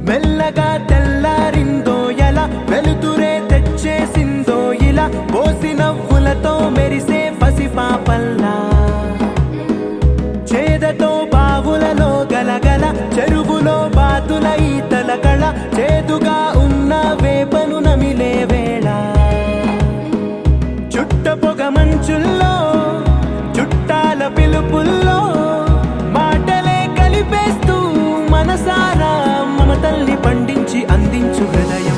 మెల్లగా తెల్లారిందో ఎలా వెలుతురే తెచ్చేసిందో ఇలా పోసి నవ్వులతో మెరిసే పసిపాపల్లా చేదతో బావులలో గలగల చెరువులో బాతుల ఈతల కళ చేదుగా ఉన్న వేపను నమిలే వేళ చుట్ట పొగ మంచుల్లో చుట్టాల పిలుపుల్లో మాటలే కలిపేస్తూ మనసారా మమతల్ని పండించి అందించు హృదయం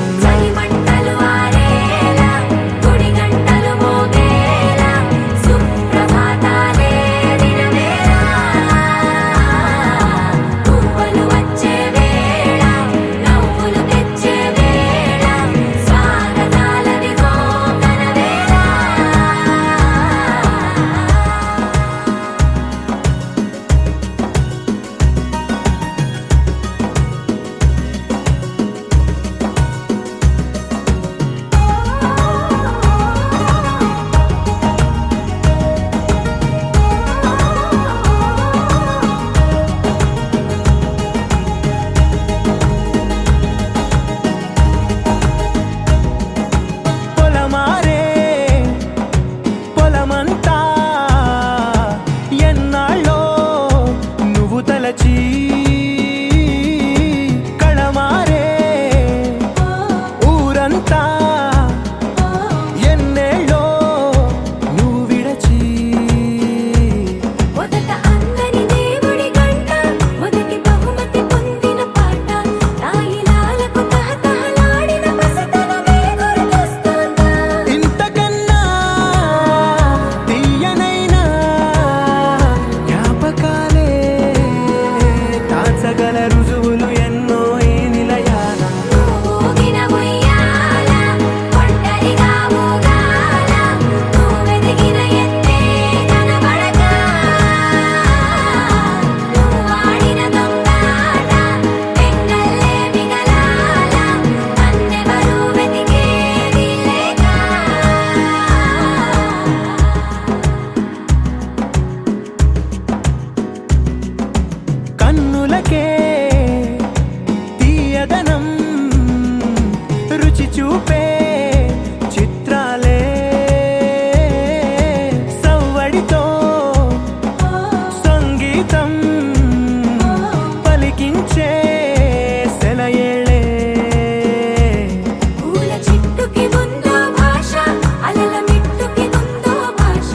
కళమారే ఊరంతా ఎన్నేళ్ళో నువ్వు విడచి మొదట అందని దేవుడి గంట మొదటి బహుమతి పొందిన పాట తాయిలాలకు తహతహలాడిన పసితనమే గుర్తొస్తుందా ఇంతకన్నా తీయనైనా జ్ఞాపకాలే దాచగల రుజువులు ఎన్నో ఈ నిలయాల ఊగిన ఉయ్యాల ఒంటరిగా ఊగాల నువ్వెదిగిన ఎత్తే కనబడక నువ్వాడిన దొంగాట పెంగల్లే మిగలాల నన్నెవరూ వెతికేది లేక కన్నులకే తీయదనం రుచి చూపే చిత్రాలే సవ్వడితో సంగీతం పలికించే సెలయేళే పూల చెట్టుకి ఉందో భాష అలల మిట్టుకి ఉందో భాష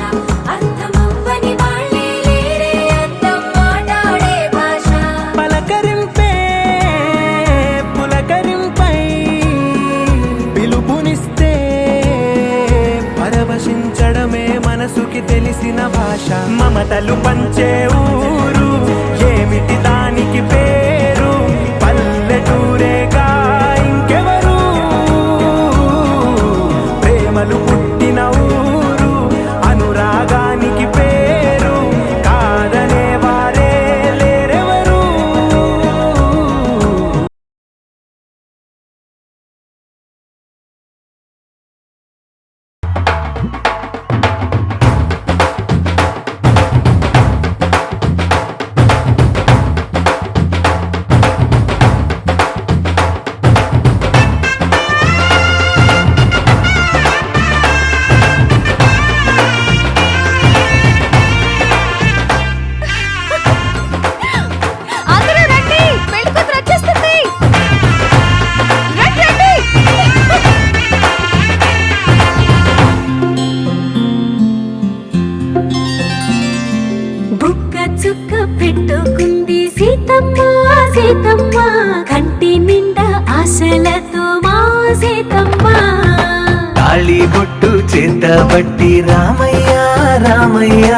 అర్థమవ్వని వాళ్ళే లేరే అర్థం మాట్లాడే భాష పలకరింపే పులకరింపై పిలుపునిస్తే పరవశించడమే మనసుకి తెలిసిన భాష మమతలు పంచే ఊరు ఏమిటి దానికి పేరు పల్లెటూరేగా ఇంకెవరు ప్రేమలు పుట్టిన ఊరు అనురాగానికి పేరు కాదనే వారే లేరెవరు అందరూ రండి పెళ్లి కూతురు వచ్చేస్తుంది రండి రండి బుక్క చుక్క పెట్టుకుంది సీతమ్మ సీతమ్మ కంటి నిండా ఆశలతో మా సీతమ్మ తాళి బొట్టు చేతబట్టి రామయ్య రామయ్య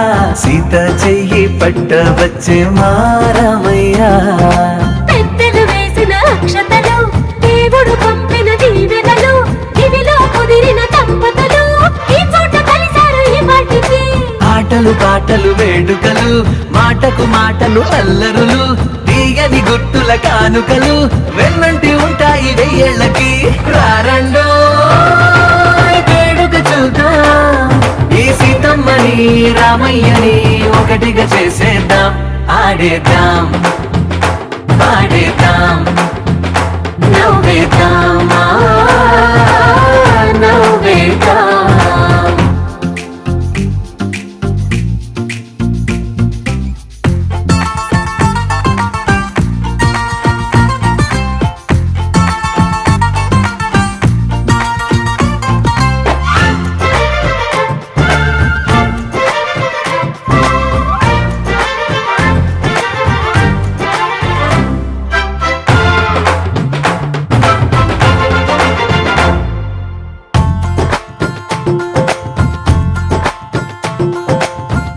సీత చెయ్యి పట్టవచ్చే మా రామయ్య పెద్దలు వేసిన అక్షతలు దేవుడు పంపిన దీవెనలు ఇవిలో కుదిరిన దంపతులు ఈ చోట కలిసారు ఈ వాటికి ఆట ఆటలు పాటలు వేడుకలు మాటకు మాటలు అల్లరులు తీయని గుర్తుల కానుకలు వెన్నంటి ఉంటాయి వెయ్యేళ్ళకి రారండో వేడుక చూద్దాం ఈ సీతమ్మని రామయ్యని ఒకటిగా చేసేద్దాం ఆడేద్దాం పాడేద్దాం నవ్వేద్దాం నవ్వేద్దాం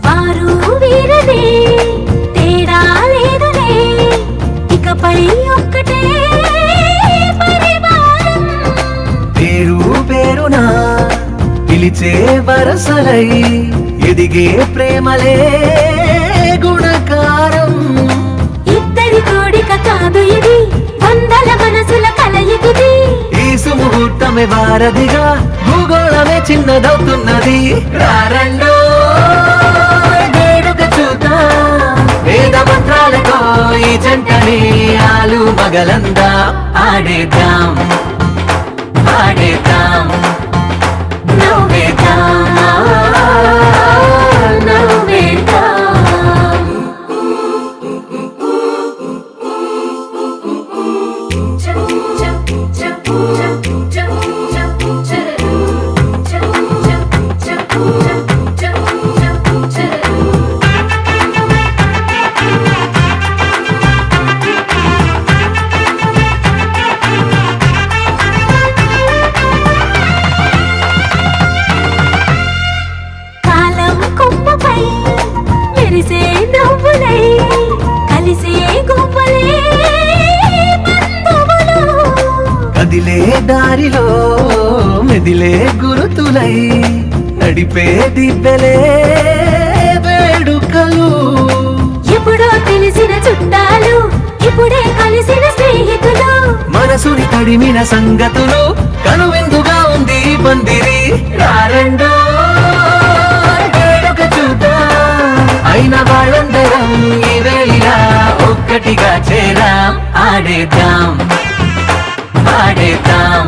వారు వీరనే తేడా లేదులే ఇకపై ఒక్కటే పరివారం పేరు పేరునా పిలిచే వరసలై ఎదిగే ప్రేమలే గుణకారం ఇద్దరి కోడిక కాదు ఇది వందల మనసుల కలయికిది ఈ సుముహూర్తమే వారధిగా భూగోళమే చిన్నదవుతున్నది రారండో వేడుక చూద్దాం వేద మంత్రాలతో ఈ జంటని ఆలు మగలందా ఆడేద్దాం ఆడేద్దాం నవ్వేద్దాం నవ్వేద్దాం కాలం కొమ్మపై మెరిసే నవ్వులై కలిసే గువ్వలే బంధువులు కదిలే దారిలో మెదిలే గురుతులై నడిపే దివ్యలే వేడుకలు ఎప్పుడో తెలిసిన చుట్టాలు ఇప్పుడే కలిసిన స్నేహితులు మనసుని తడిమిన సంగతులు కనువిందుగా ఉంది ఈ పందిరి రారండో వేడుక చూద్దాం అయిన వాళ్ళందరం ఈ వేళ ఒక్కటిగా చేరాం ఆడేద్దాం పాడేద్దాం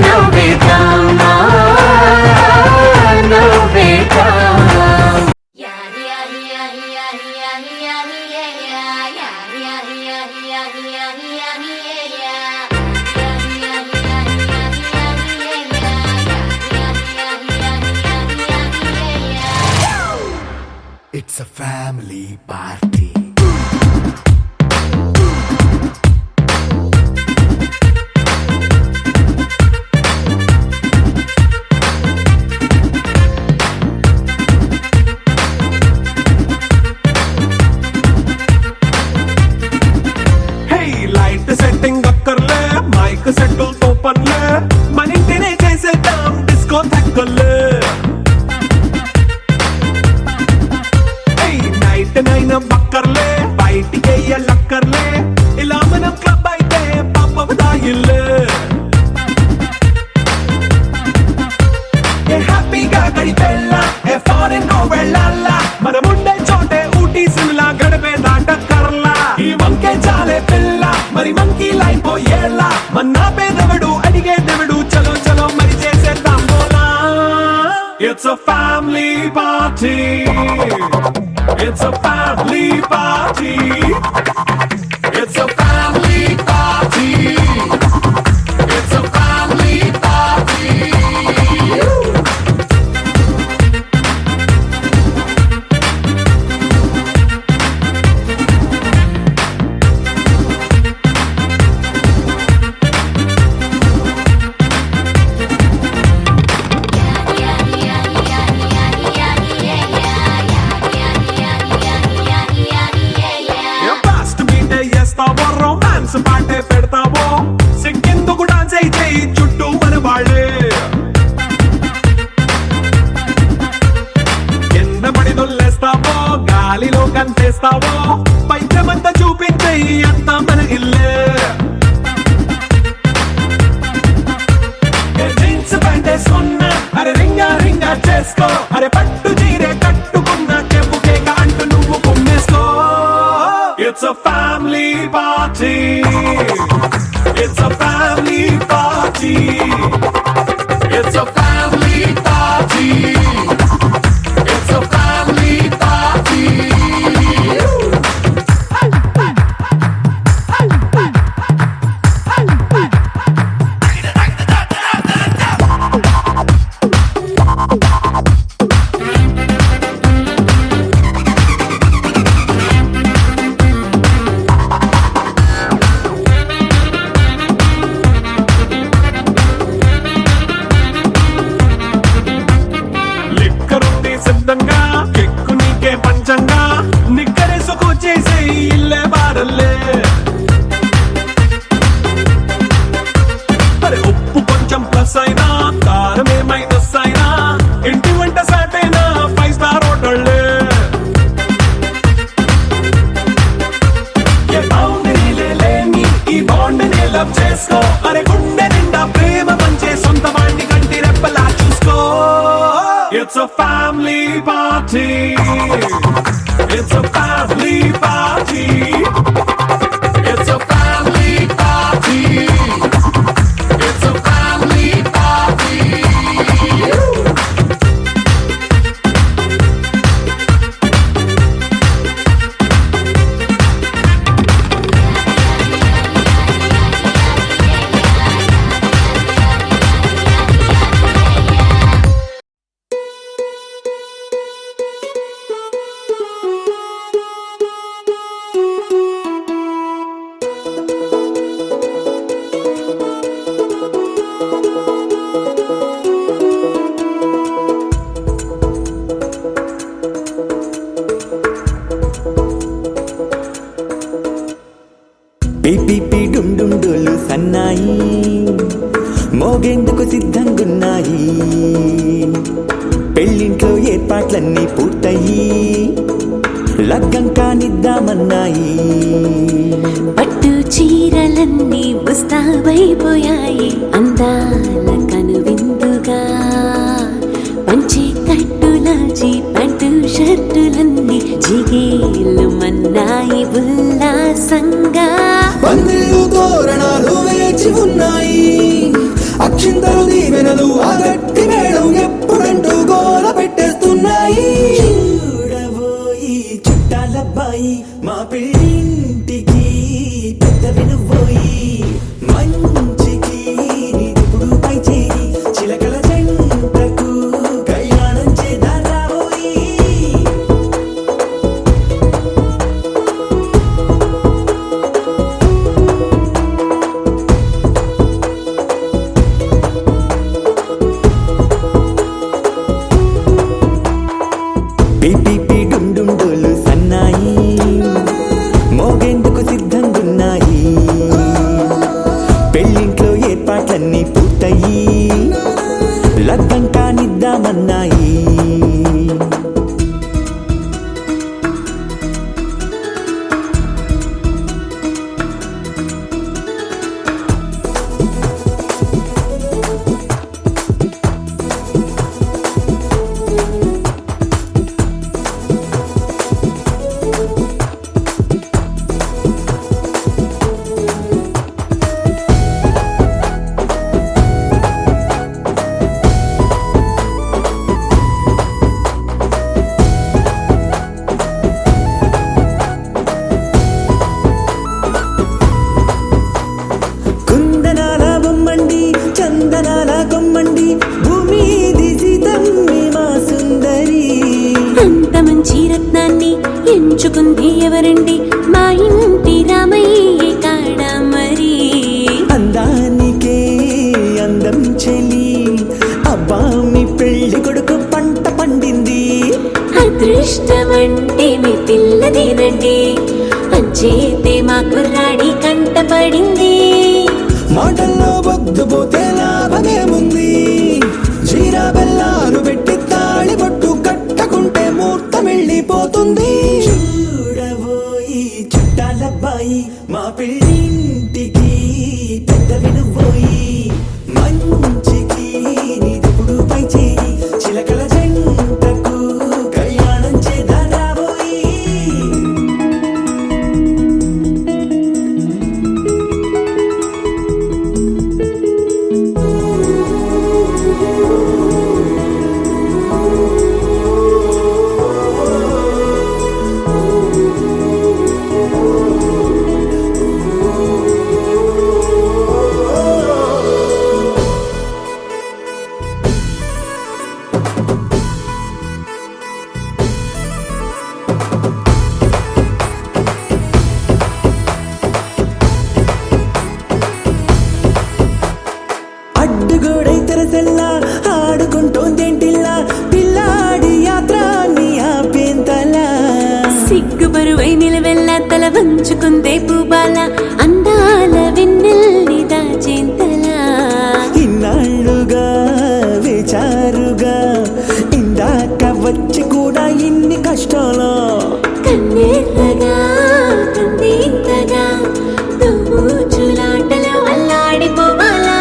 నవ్వేద్దాం నవ్వేద్దాం It's a family party. Hey, light setting అక్కర్లే మైక్ సెట్టుల్ తో పనులే మన ఇంటినే చేసేద్దాం డిస్కో తక్కర్లే నైట్ నైన్ బక్కర్లే బయటికి లక్కర్లే ఇలా మనం క్లబ్ అయితే పాప దాయిల్లే ఏ హ్యాపీగా గడిపెళ్ళ ఏ ఫారెన్ కో వెళ్ళాల మనం ఉండే చోటే ఊటీ సిమ్లా గడిపే దాటక్కర్లా ఈ వంకే చాలే పిల్ల మరి మంకీ లైన్ పోయేళ్ళ మన్నా పేదవడు అడిగే దేవుడు చలో చలో మరి చేసేద్దాం బోలా it's a family party. It's a family party. It's a family party. It's a family party. Your past meet చేస్తావో కంటేస్తావో పైచమంతా చూపించేయి అంతా మన ఇల్లే జీన్స్ ప్యాంట్ వేసుకున్నా అరే రింగా రింగా చేసుకో అరే పట్టు చీరే కట్టుకున్న చెప్పు కేక అంటూ నువ్వు కుమ్మేసుకో it's a family party it's a family party it's a family party it's a family party లిక్కరుంది సిద్ధంగా కిక్కు నీకే పంచంగా నిక్కరేసుకు చేసే ఇల్లే బారల్లే అరే ఉప్పు కొంచెం ప్లస్ అయినా కారమే మైనస్ అయినా ఇంటి వంట సాటైనా 5 స్టార్ హోటళ్ళే ఏ బౌండరీలే లేని ఈ బాండ్ని లవ్ చేసుకో అరే గుండె నిండా ప్రేమ పంచే సొంత వాణ్ణి కంటి రెప్పలా చూసుకో It's a family party. It's a family party. It's a family party. It's a family party. పిపి డుండుండులు సన్నాయి మోగేందుకు సిద్ధంగున్నాయి పెళ్ళింట్లో ఏర్పాట్లన్నీ పూర్తయి లగ్గం కానిద్దామన్నాయి పట్టు చీరలన్నీ ముస్తాబైపోయాయి అందాల కనువిందుగా పంచి కట్టులాచి ప్యాంటు షర్టులన్నీ జిగేలు మన్నాయి ఉల్లాసంగా పందిళ్ళు తోరణాలు వేచి ఉన్నాయి అక్షింతలు దీవెనలు ఆ గట్టి మేళం ఎప్పుడంటూ గోల పెట్టేస్తున్నాయి చూడబోయి చుట్టాలబ్బాయి మా పెళ్ళింటికి పెద్ద వినుబోయి మంచికి నిప్పుడు పై చేయి చిలకల జంటకు కళ్యాణం చేద్దాం రాబోయి పిపి డుండుండులు సన్నాయి మోగేందుకు సిద్ధంగున్నాయి పెళ్ళింట్లో ఏర్పాట్లన్నీ పూర్తయి లగ్గం కానిద్దామన్నాయి కుందనాల బొమ్మండి చందనాల కొమ్మండి భూమి దిశితమ్మి మా సుందరి అంత మంచి రత్నాన్ని ఎంచుకుంది ఎవరండి మా ఇంటి రామయ్య కాడ మరి అందానికే అందం చెలి అబ్బా మీ పెళ్లి కొడుకు పంట పండింది అదృష్టమంటే మీ పిల్లదేనండి అంచేతే మా కుర్రాడి కంట పడింది మాటల్లో వద్దుపోతే లాభమేముంది జీరా బెల్లాలు పెట్టి తాళి పట్టు కట్టకుంటే ముహూర్తం వెళ్ళిపోతుంది అబ్బాయి మా పెళ్ళింటికి పెద్దవి నువ్వోయి మంచికి నీదెప్పుడు పై చేయి చిలకల జంటకు కళ్యాణం చేద్దాం రాబోయి అడ్డుగోడై తెరసెల్లా ఆడుకుంటోందేంటిల్లా పిల్లాడి యాత్ర నీ ఆపేంతలా సిగ్గుబరువై నిలవెల్ల తల వంచుకుందే పూబాల అందాల వెన్నెల్ని దాచేంతలా ఇన్నాళ్ళుగా వేచారుగా ఇందాక వచ్చి కూడా ఇన్ని కష్టాలా కన్నెర్రగా కందింతగా తుమ్ముచులాటలో అల్లాడిపోవాలా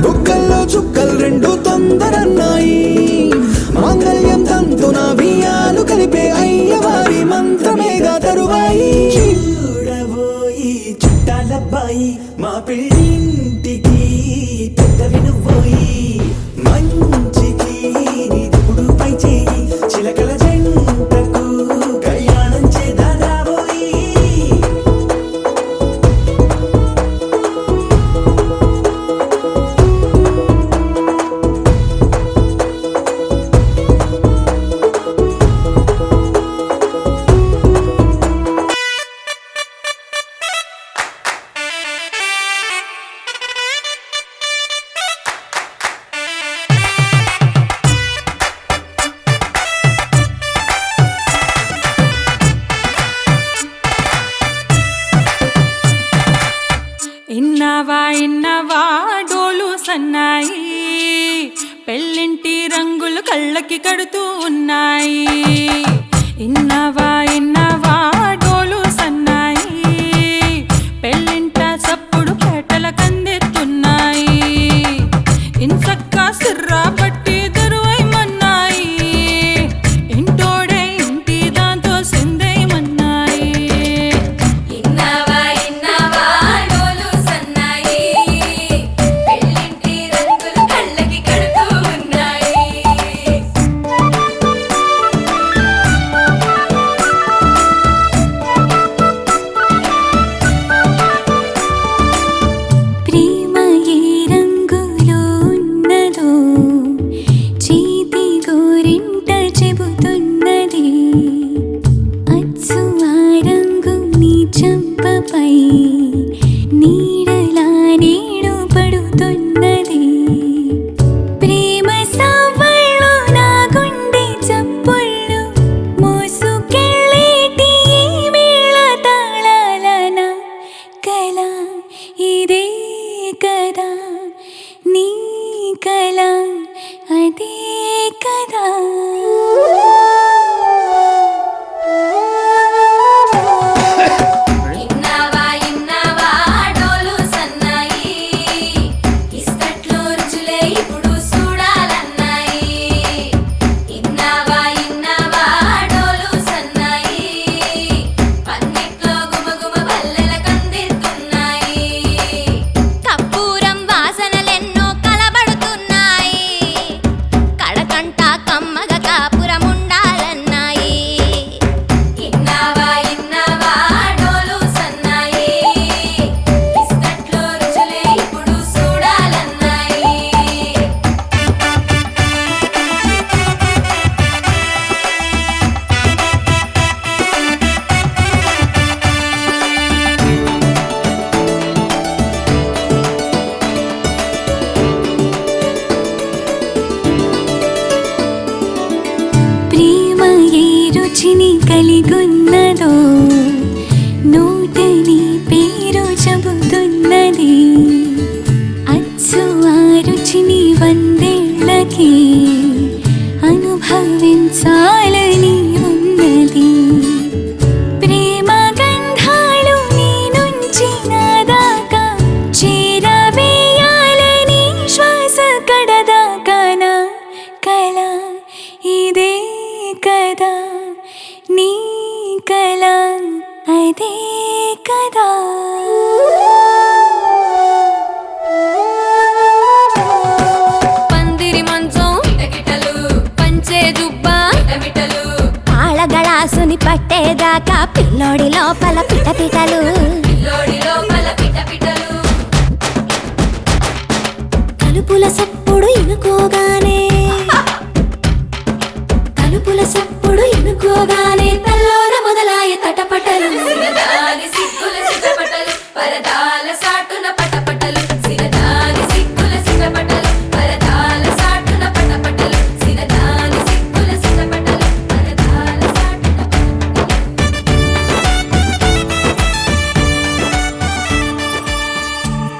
బుక్కల్లో చుక్కలు రెండు తొందరన్నాయి మాంగళ్యం తంతున బియ్యాలు కలిపే అయ్యవారి మంత్రమేగా తరువాయి చూడబోయి చుట్టాలబ్బాయి మా పెళ్ళింటికి పెద్దవి నువ్వోయి మంచికి నీదెప్పుడు పై చేయి చిలకల జంటకు కళ్యాణం చేద్దాం రాబోయి ఇన్నవా డోలు సన్నాయి పెళ్ళింటి రంగులు కళ్ళకి కడుతూ ఉన్నాయి ఇన్నవా డోలు సన్నాయి పెళ్ళింట సప్పుడు పేటల కందెత్తున్నాయి ఇన్సక్క సిర్రా పట్టి దరువై మన్నాయి ఇంటోడే ఇంటి దాంతో సిందై మన్నాయి ఇన్నవా డోలు సన్నాయి పెళ్ళింటి రంగులు కళ్ళకి కడుతూ ఉన్నాయి ప్రేమ ఏ రంగులో ఉన్నదో చేతి గోరింట చెబుతున్నది అచ్చు ఆ రంగు నీ చెంపపై నీడలా నీడు పడుతున్నది ప్రేమ సవ్వళ్ళు నా గుండె చప్పుళ్ళు మోసుకెళ్ళేటి ఈ మేళ తాళాలన కల ఇదే కదా నీ కల అదే కదా ఇన్నవా డోలు సన్నాయి ఇస్తట్లో రుచులే ఇప్పుడు చూడాలన్నాయి ఇన్నవా డోలు సన్నాయి పన్నిట్లో గుమగుమ పల్లెల కందిస్తున్నాయి కప్పూరం వాసనలెన్నో కలబడుతున్నాయి కడకంట కమ్మగ కాపురం ఉండాలన్నాయి ఇన్నవా డోలు సన్నాయి ఇస్తట్లో రుచులే ఇప్పుడు చూడాలన్నాయి ప్రేమ ఏ రుచిని కలిగున్నదో నోటని పేరు చెబుతున్నది అచ్చు ఆ రుచిని వందేళ్ళకి అనుభవించాలని ఉన్నది ప్రేమ గంధాలు నీ అదే కదా పందిరి మంచం కిటకిటలు పంచే జుబ్బా కిటమిటలు ఆళగళాసుని పట్టేదాకా పిల్లోడి లోపల పిటపిటలు తలుపుల సప్పుడు ఇనుకోగానే తల్లోన మొదలాయ తటపటలు పరదాల సాటున పటపటలు సిరదాని సిగ్గుల సిటపటలు పరదాల సాటున పటపటలు సిరదాని సిగ్గుల సిటపటలు పరదాల సాటున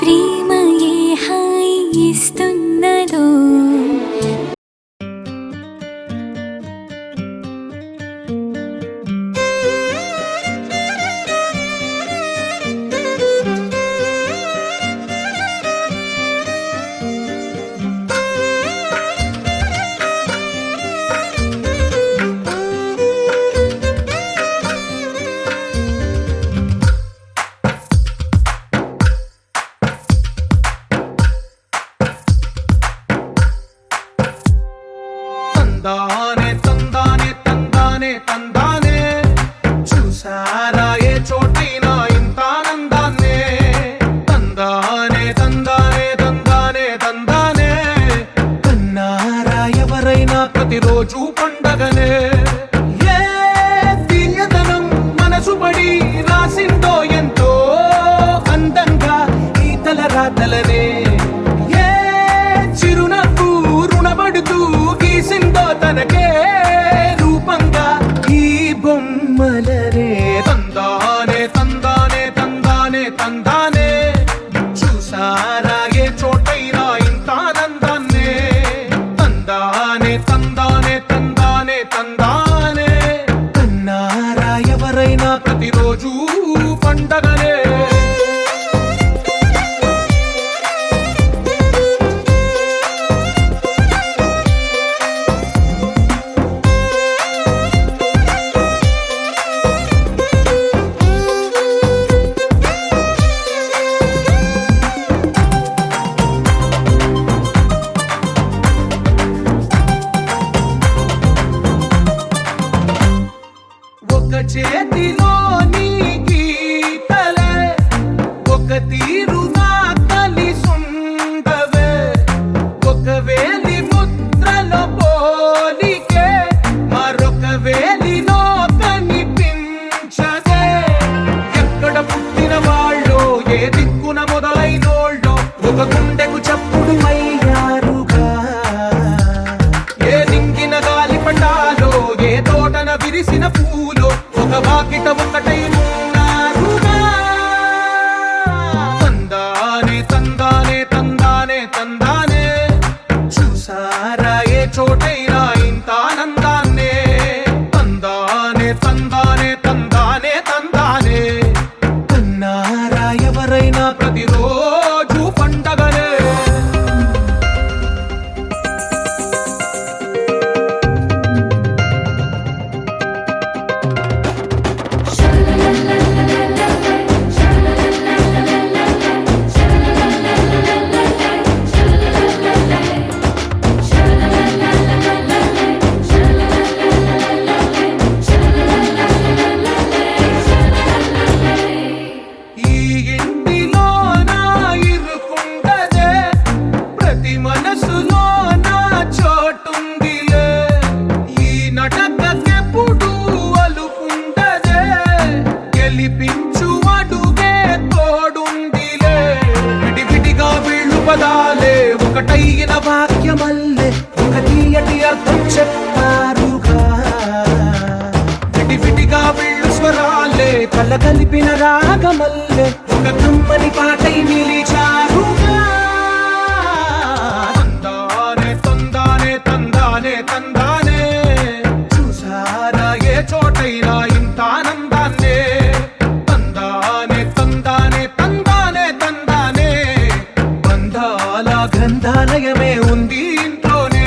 ప్రేమ ఏ హాయి ఇస్తున్నదో తందానే తందానే తందానే తందానే చూసారా ఏ చోటైనా ఇంత ఆనందాన్నే తందానే తందానే తందానే తందానే కన్నారా ఎవరైనా ప్రతిరోజు పండగనే ఏ తీయదనం మనసు పడి రాసిందో ఎంతో అందంగా ఈ తల రాతలనే ఏ చిరునవ్వు రుణపడుతూ గీసిందో తనకే రూపంగా ఈ బొమ్మలనే తందానే తందానే తందానే తందానే చూసారా ఏ చోటైనా ఇంత ఆనందాన్నే తందానే తందానే తందానే తందానే కన్నారా ఎవరైనా ప్రతిరోజు పండగనే ఒక చేతిలోని గీతలే ఒక తీరుగా కలిసుండవే ఒక వేలి ముద్రలో పోలికే మరొక వేలిలో కనిపించదే ఎక్కడ పుట్టిన వాళ్ళో ఏ దిక్కున మొదలైనోళ్ళో ఒక గుండెకు చప్పుడు అయ్యారుగా ఏ దింగిన గాలి పటాలో ఏ తోటన విరిసిన పూలో ఒక వాకిట ఒకటై ఉన్నారుగా తందానే తందానే తందానే తందానే చూసారా ఏ చోటైనా ఇంత ఆనందాన్నే తందానే తందానే తందానే తందానే కన్నారా ఎవరైనా ప్రతిరోజు పండగనే ఈ ఇంటిలో నా ఇరుకుండదే ప్రతి మనసులో నా చోటుందిలే ఈ నటకెప్పుడు అలుకుండదే గెలిపించు అడుగే తోడుందిలే విడివిడిగా వీళ్ళు పదాలే ఒకటైన వాక్యమల్లే ఒక తీయటి అర్థం చెప్పారుగా విడివిడిగా వీళ్ళు స్వరాలే కలగలిపిన రాగమల్లే ఒక కమ్మని పాటై నిలిచారుగా తందానే తందానే తందానే తందానే చూసారా ఏ చోటైనా ఇంత ఆనందాన్నే తందానే తందానే తందానే తందానే బంధాల గ్రంథాలయమే ఉంది ఇంట్లోనే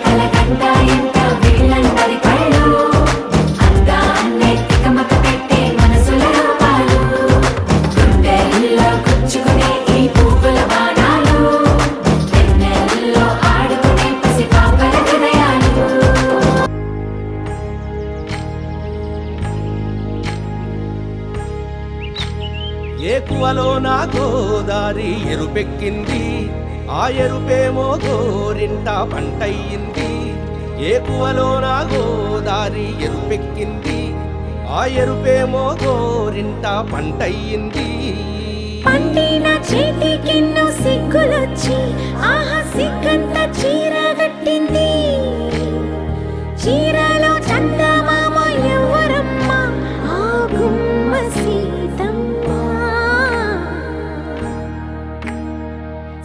కలగంట ఎంత వీళ్ళందరి కళ్ళు అందాన్నే తికమక పెట్టే ఏకువలో నా గోదారి ఎరుపెక్కింది, ఆ ఎరుపేమో గోరింట పంటయ్యింది. ఏకువలో నా గోదారి ఎరుపెక్కింది, ఆ ఎరుపేమో గోరింట పంటయ్యింది. పండిన చేతికెన్నో సిగ్గులొచ్చి ఆహా సిగ్గంత చీర కట్టింది. చీరలో చందమామ ఎవరమ్మ, ఆ గుమ్మ సీతమ్మ.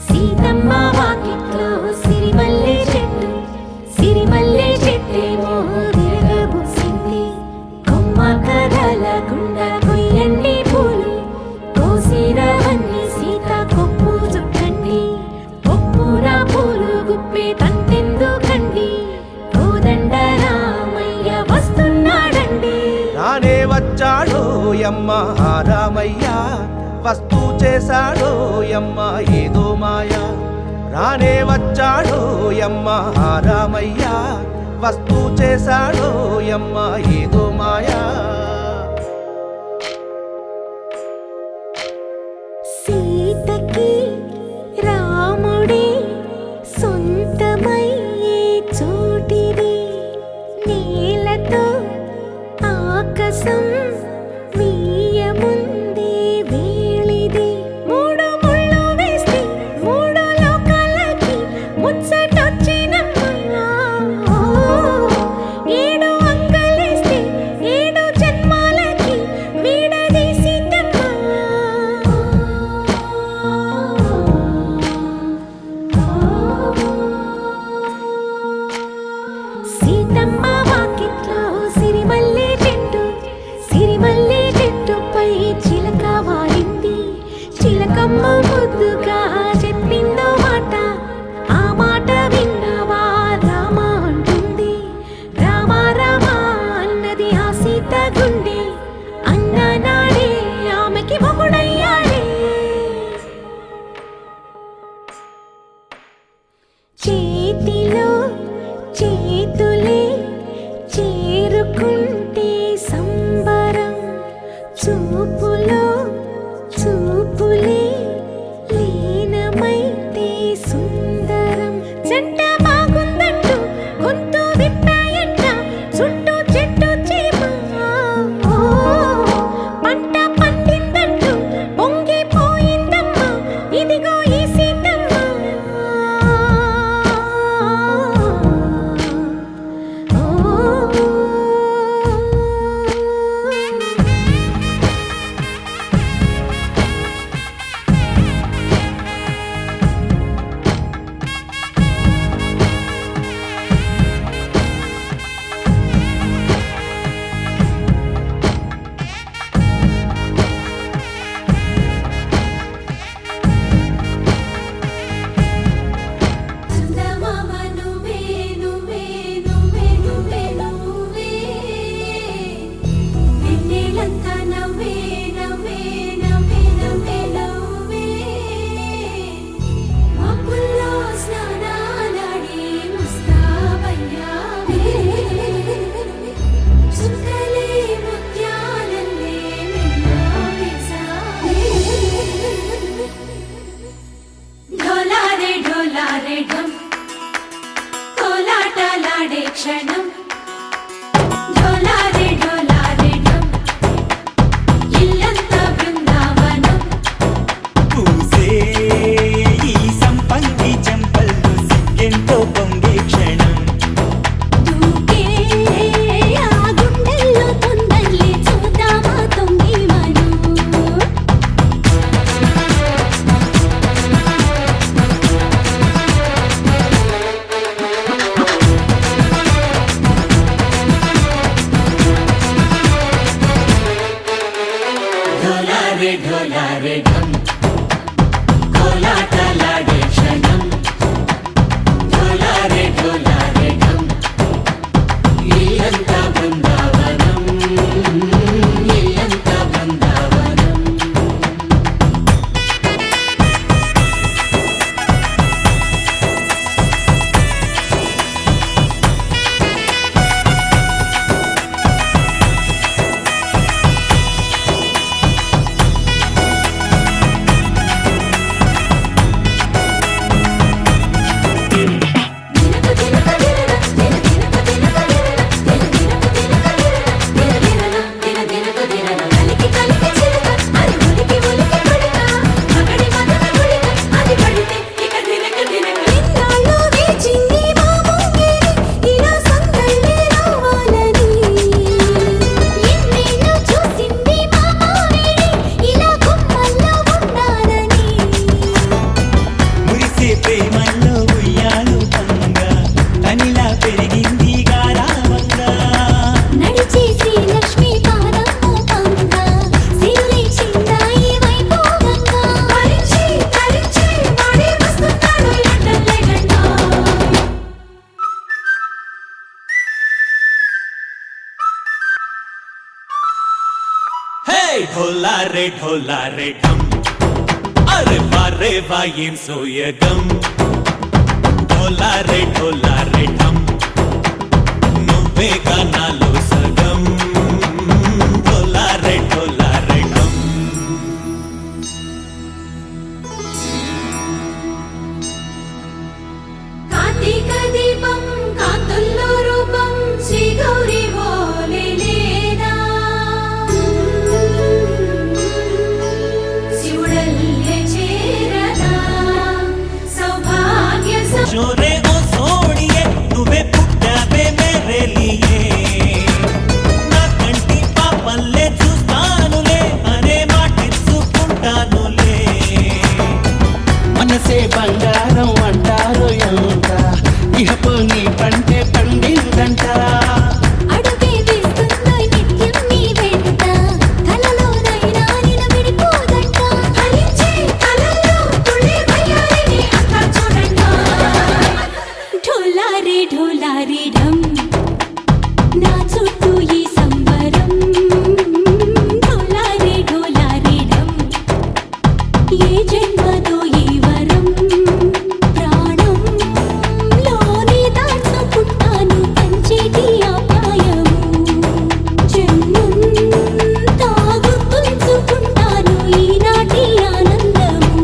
సీతమ్మ వాకిట్లో సిరిమల్లె చెట్టు, సిరిమల్లె చెట్టేమో విరగబూసింది. కొమ్మ కదలకుండా కొయ్యండి పూలు, కోసిరవన్నీ సీత కొప్పు చుట్టండి. కొప్పున పూలు గుప్పే తంతెందుకండి, కోదండ రామయ్య వస్తున్నాడండి. రానే వచ్చాడో యమ్మ ఆ రామయ్య, వస్తూ చేశాడో యమ్మ ఏదో మాయ. రానే వచ్చాడో యమ్మ ఆ రామయ్య, వస్తూ చేశాడో యమ్మ ఏదో మాయా. సీతకి రాముడే సొంతమయ్యే చోటిది, నేలతో ఆకాశం మీయముందే వేళిది. మూడు ముళ్ళు వేస్తే మూడు లోకాలకి ముచ్చటొచ్చినమ్మా. ఏడు అంగలేస్తే ఏడు జన్మాలకి వీడదీసిద్దమ్మా. సీతమ్మ వాకిట్లో సిరిమల్లె చెట్టు, సిరిమల్లె చెట్టుపై చిలక వాలింది. చిలకమ్మ ముద్దుగా చెప్పిందో మాట, ఆ మాట విన్నవా రామ అంటుంది. రామ రామ అన్నది ఆ సీత గుండె, అన్న నాడే ఆమెకి మొగుడయ్యాడే. చేతిలో చేతులే చేరుకుంటే సంబరం, చూపులో చూపులే లీనమైతే సుందరం. జంట బాగుందంటూ గొంతు విప్పాయంట చుట్టూ చెట్టు చీమ. పంట పండిందంటూ పొంగిపోయిందమ్మా, ఇదిగో ఈ సీతమ్మ. చందమామ నువ్వే నువ్వే నువ్వే నువ్వే నువ్వే, వెన్నెలంతా నవ్వే నవ్వే నవ్వే నవ్వే నవ్వే. మబ్బుల్లో స్నానాలాడి ముస్తాబయ్యావే, చుక్కలే ముత్యాలల్లే మెల్లో వేశావే. ఢోలారే ఢోలారే ఢమ్, కోలాటలాడే క్షణం. ఢోలారే ఢోలారే ఢమ్, ఇల్లంతా బృందావనం. పూసే ఈ సంపంగి చెంపల్లో సిగ్గెంతో పొంగే క్షణం. దూకే ఆ గుండెల్లో తొందరలే చూద్దామా తొంగి మనం. ఢోలారే ఢోలారే ఢమ్, కోలాటలాడే క్షణం. ఢోలారే ఢోలారే ఢమ్, ఇల్లంతా బృందావనం, ఇల్లంతా బృందావనం. హే ఢోలా రే ఢమ్ అరే బారే వాయిం సోయగం ఢోలా రే ఢమ్ నువ్వే గానాలో సగం ఢోలా రే ఢమ్ కార్తీక దీపం కాంతుల్లో రూపం శ్రీ గౌరీ ఓలే లేదా శివుడల్లే చేరదా సౌభాగ్య జోరే ఓ సోడియే నువ్వే పుట్టావే మేరే లియే నా కంటి పాపల్లే చూస్తానులే అనే మాటిచ్చుకుంటానులే మనసే బంగారం అంటారు ఎంత ఇహపు నీ పంటే పండిందంట అడుగే వేస్తుందో నిత్యం నీ వెంట కలలోనైనా నిలబడిపోదంట హరించే కలల్లో తుళ్ళి వయ్యారిని అంతా చూడండి ఢోలా రే ఢమ్ నా చుట్టూ ఈ సంబరం ఢోలా రే ఢమ్ ఏ జన్మదో ఈ వరం ప్రాణం లోని దాచుకుంటాను పంచేటి అపాయము జన్మం తాగుతుంచుకుంటాను ఈనాటి ఆనందము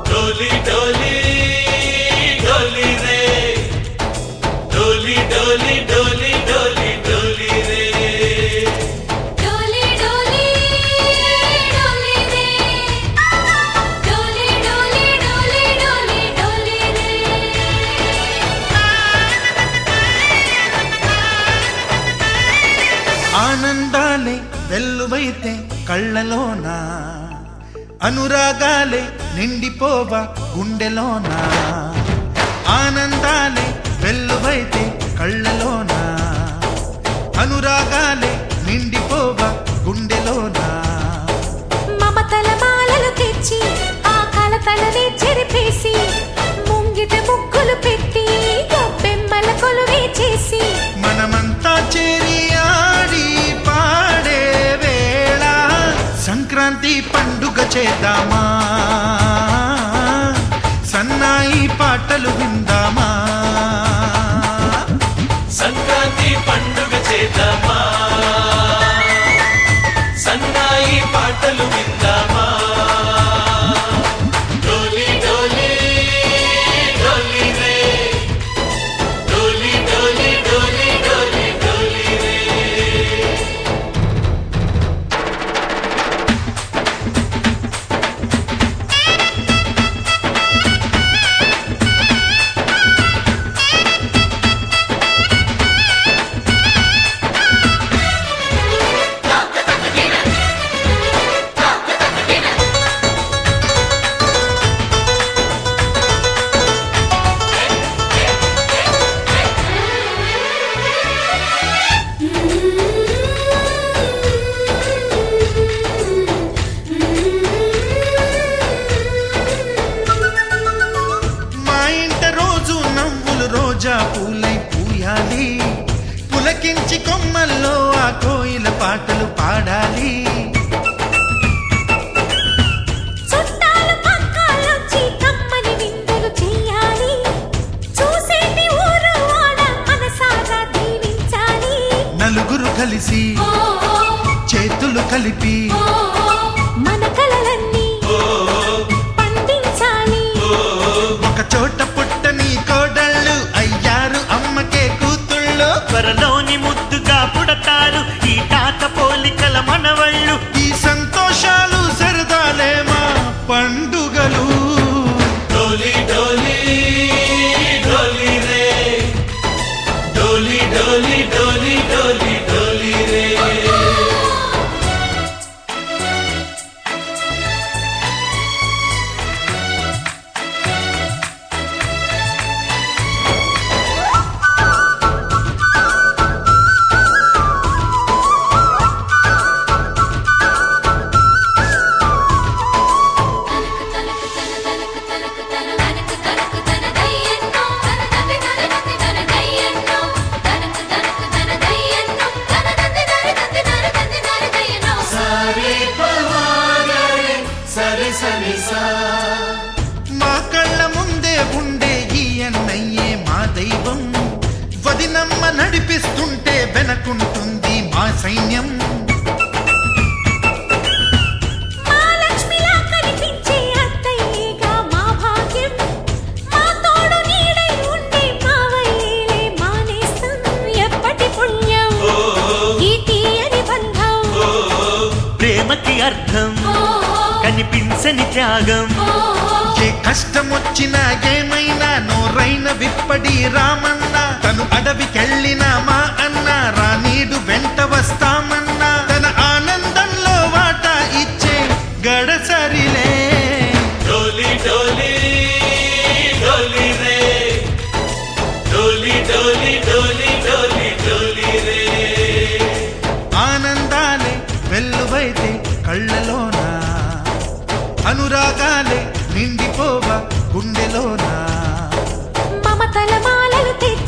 డోలి డోలి డోలి రే డోలి డోలి డోలి డోలి డోలి రే డోలి డోలి డోలి రే డోలి డోలి డోలి డోలి డోలి రే ఆనందాలే వెల్లువైతే కళ్ళలోనా అనురాగాలే నిండిపోవా గుండెలోనా ఆనందాలే వెల్లువైతే కళ్ళలోనా అనురాగాలే నిండిపోవా గుండెలోనా మమతల మాలలు తెచ్చి ఆ కలతలనే చెరిపేసి ముంగిట ముగ్గులు పెట్టి గొప్పెమ్మల కొలువే చేసి మనమంతా చేరి ఆడి పాడే వేళ సంక్రాంతి పండుగ చేద్దామా సన్నాయి పాటలు విందామా సంక్రాంతి పండుగ చేద్దామా సన్నాయి పాటలు విందామా డోలి డోలి డోలి రే డోలి డోలి డోలి డోలి డోలి రే మా ఇంట రోజు నవ్వులు రోజా పూలై పూయాలి పులకించి కొమ్మల్లో ఆ కోయిల పాటలు పాడాలి చుట్టాలు పక్కాలొచ్చి కమ్మని విందులు చెయ్యాలి చూసేటి ఊరు వాడ మనసారా దీవించాలి నలుగురు కలిసి చేతులు కలిపి మన కలలన్నీ పండించాలి ఒక చోట పుట్టని కోడళ్ళు అయ్యారు అమ్మ చేసని త్యాగం ఏ కష్టం వచ్చినా ఏమైనా నోరైన విప్పడి రామన్నా తను అడవికెళ్ళిన మా అన్న రానీడు వెంట వస్తామన్నా తన ఆనందంలో వాటా ఇచ్చే గడసరిలే డోలి డోలి డోలి రే డోలి డోలి డోలి డోలి డోలి రే ఆనందాలే వెల్లువైతే కళ్ళలోనా అనురాగాలే నిండిపోవ గుండెలోనా మమతల మాలలు తెచ్చి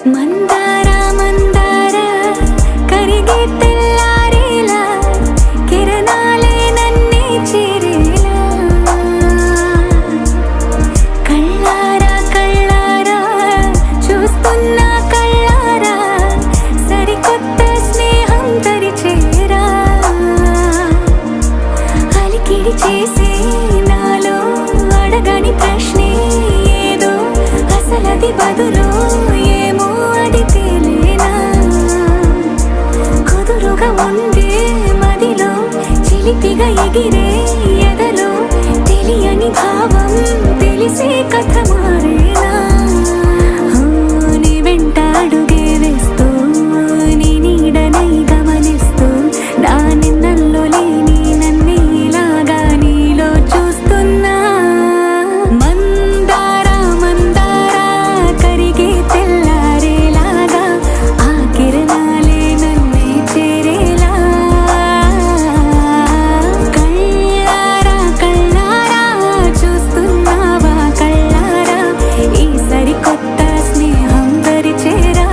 మందార మందార కరిగే తెల్లారేలా కిరణాలే నన్నే చేరేలా కళ్ళారా కళ్ళారా చూస్తున్నా కళ్ళారా సరికొత్త స్నేహం తరిచేరా అలికిడి చేసే నాలో అడగని ప్రశ్నే ఏదో అసలది బదులు ఏమో అది తేలేనా కుదురుగా ఉండే మదిలో చిలిపిగా ఎగిరే ఎదలో తెలియని భావం తెలిసే కథ మారేనా నీ వెంట అడుగే వేస్తూ నీ నీడనై గమనిస్తూ నా నిన్నల్లో లేని నన్నే ఇలాగా నీలో చూస్తున్నా మందార మందార కరిగే తెల్లారేలాగా ఆ కిరణాలే నన్నే చేరేలా కళ్ళారా కళ్ళారా చూస్తున్నావా కళ్ళారా ఈ సరికొత్త స్నేహం దరిచేరా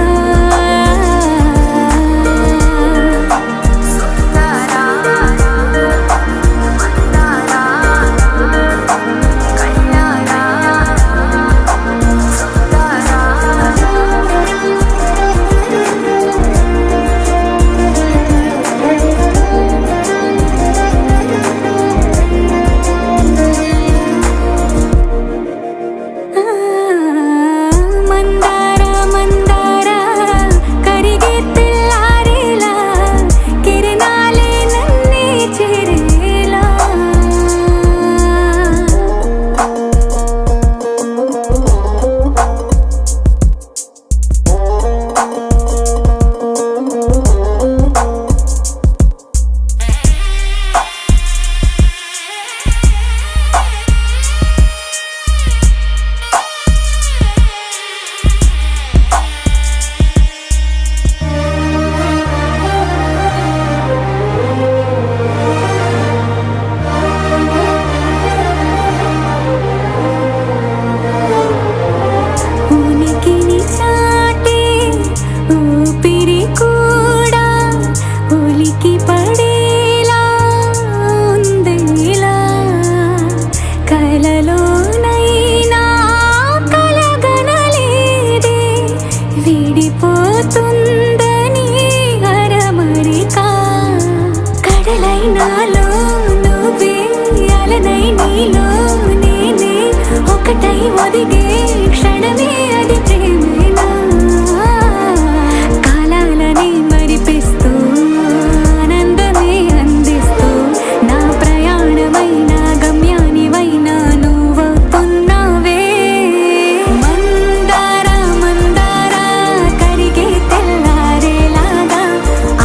మందార మందార కరిగే తెల్లారేలా కిరణాలే నన్నే చేరేలా ఉనికిని చాటే ఊపిరి కూడా ఉలికి పడేలా ఉందేలా కలలోనైనా కలగనలేదే విడిపోతుందని అరమరికా కడలై నాలో నువ్వే అలనై నీలో నేనే ఒకటై ఒదిగే క్షణమే అది ప్రేమేనా కాలాలని మరిపిస్తూ ఆనందమే అందిస్తూ నా ప్రయాణమైన గమ్యానివైనా నువ్వవుతున్నావే మందార మందార కరిగే తెల్లారేలాగా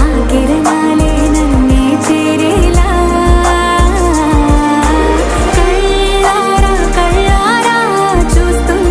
ఆ కిరణాలే నన్నే చేరేలా కళ్ళారా కళ్ళారా చూస్తున్నా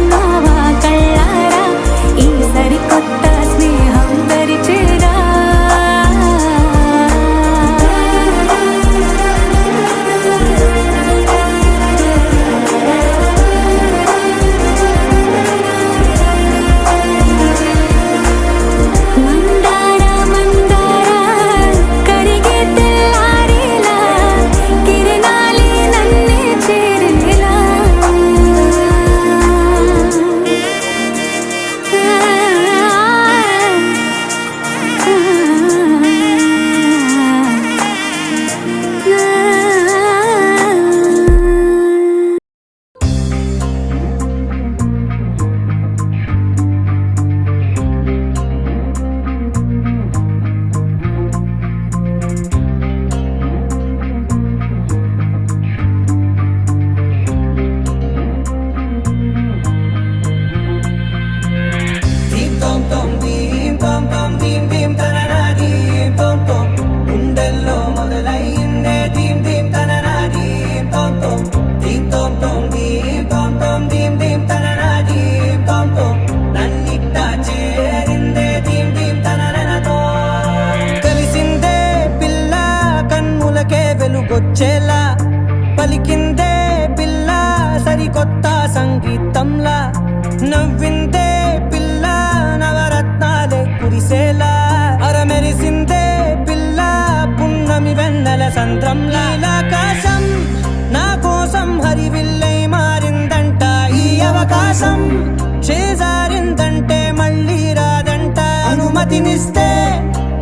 చేతినిస్తే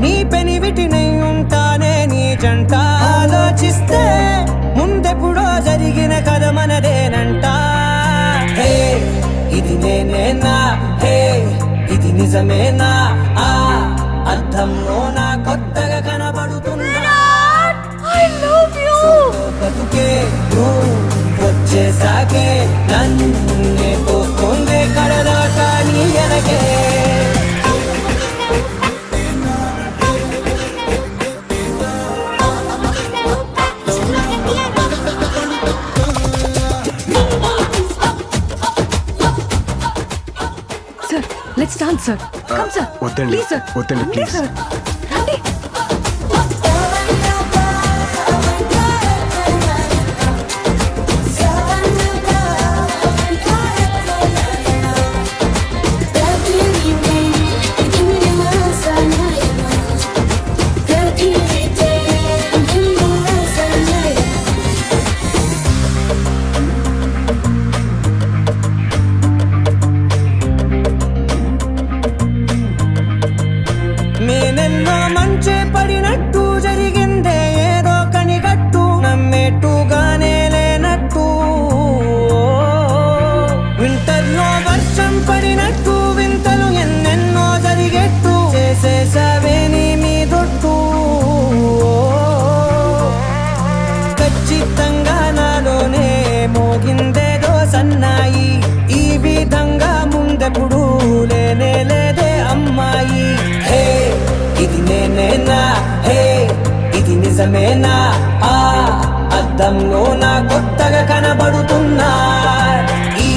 నీ పెనివిటినై ఉంటానే నీ జంట ఆలోచిస్తే ముందెప్పుడో జరిగిన కథ మనదేనంట హే ఇది నేనేనా హే ఇది నిజమేనా ఆ అర్థంలో నా కొత్తగా కనబడుతున్నా బతుకే వచ్చేసాకే నన్నే తోస్తుందే కడదాకా నీ ఎనకే Sir, let's dance, sir. Come, sir. వద్దండి. Please, sir. వద్దండి, Please, please. sir. రండి. నేనెన్నో మంచి పడినట్టు జరిగిందే ఏదో కనిగట్టు నమ్మేట్టుగానే లేనట్టు వింటర్లో వర్షం పడినట్టు వింతలు ఎన్నెన్నో జరిగేట్టు చేసేసావే నీ మీదొట్టు ఖచ్చితంగా నాలోనే మోగిందేదో సన్నాయి ఈ విధంగా ముందెప్పుడు లేనే లేదే అమ్మాయి హే ఇది నేనేనా హే ఇది నిజమేనా ఆ అద్దంలో నా కొత్తగా కనబడుతున్నా ఈ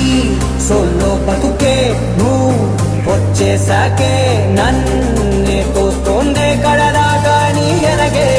సోల్లో బతుకే నువ్వు వచ్చేసాకే నన్నే తోస్తోందే కడదాకా నీ ఎనగే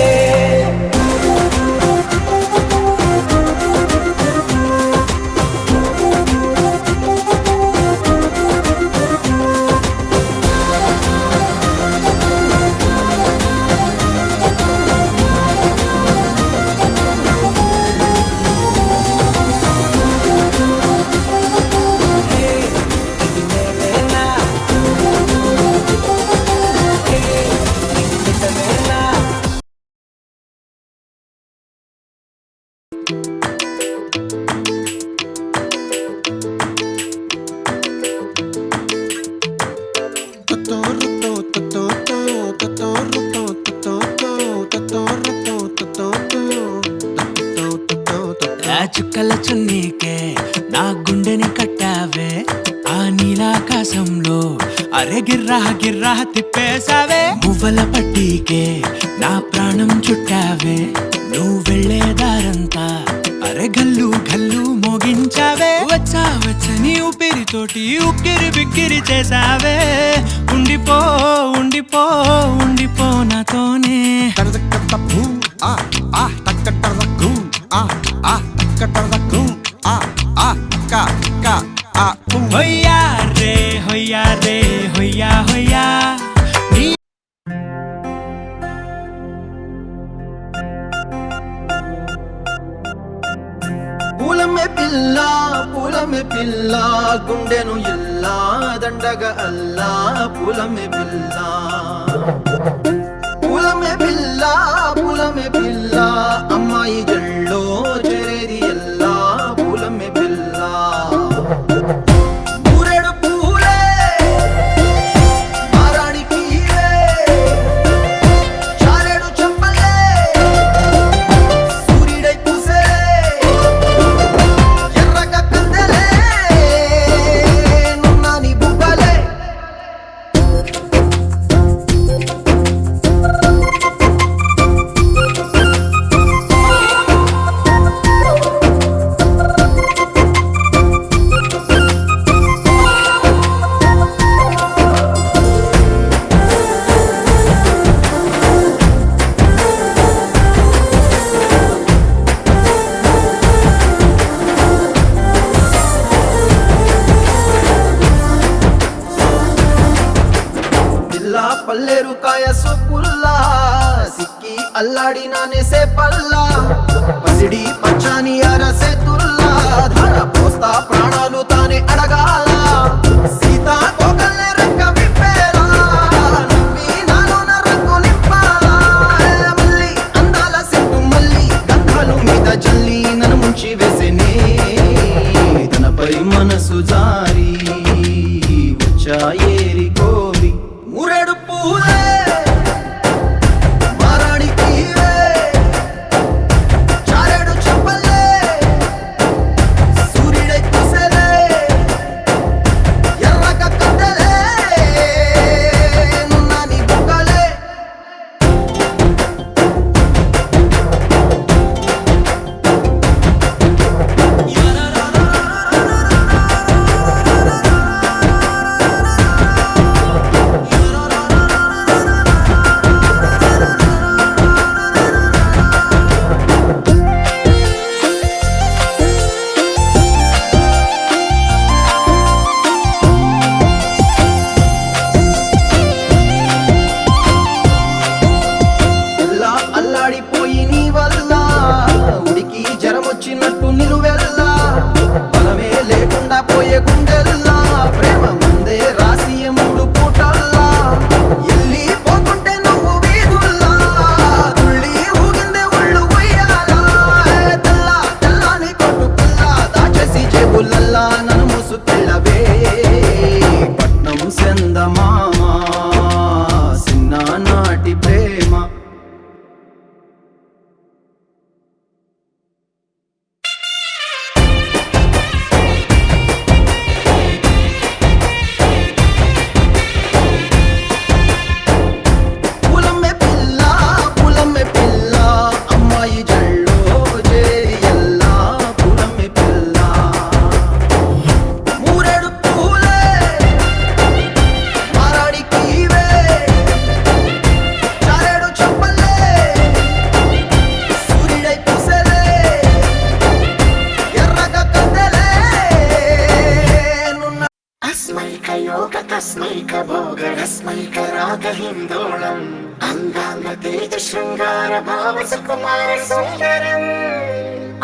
చుక్కల చున్నీకే నా గుండెని కట్టావే ఆ నీలాకాశంలో అరే గిర్రా గిర్రా తిప్పేశావే మువ్వల పట్టీకే నా ప్రాణం చుట్టావే నువ్వు వెళ్ళే దారంతా అరే గల్లు గల్లు మోగించావే వచ్చా వచ్చని ఊపిరితోటి ఉక్కిరి బిక్కిరి చేసావే ఉండిపో ఉండిపో ఉండిపో నాతోనే హొయ్యా రే హొయ్యా రే హొయ్యా హొయ్యా పూలమే పిల్ల గుండెను ఇల్లా దండగ అల్లా పూలమే పిల్ల పూలమే పిల్ల అమ్మాయి జల్లో చేరేది ఎల్లా పూలమే పిల్ల పూరెడు పూలే మారాణి పీరే చారెడు చెప్పలే సూర్యుడై పూసే ఎర్రగ కందలే నున్నాని బుగ్గలే పల్లేరు కాయ సొప్పుల్లా సిక్కి అల్లాడినానే సే పల్లా పసిడి పచ్చాని అరసే తుల్లా ధార పోస్తా ప్రాణాలు తానే అడగాల సీతా కోకల్లే రెక్క విప్పేలా నవ్వి अस्मैकरागहिन्दोळम् अङ्गाङ्गतेज शृङ्गार भाव सुकुमार सुन्दरम्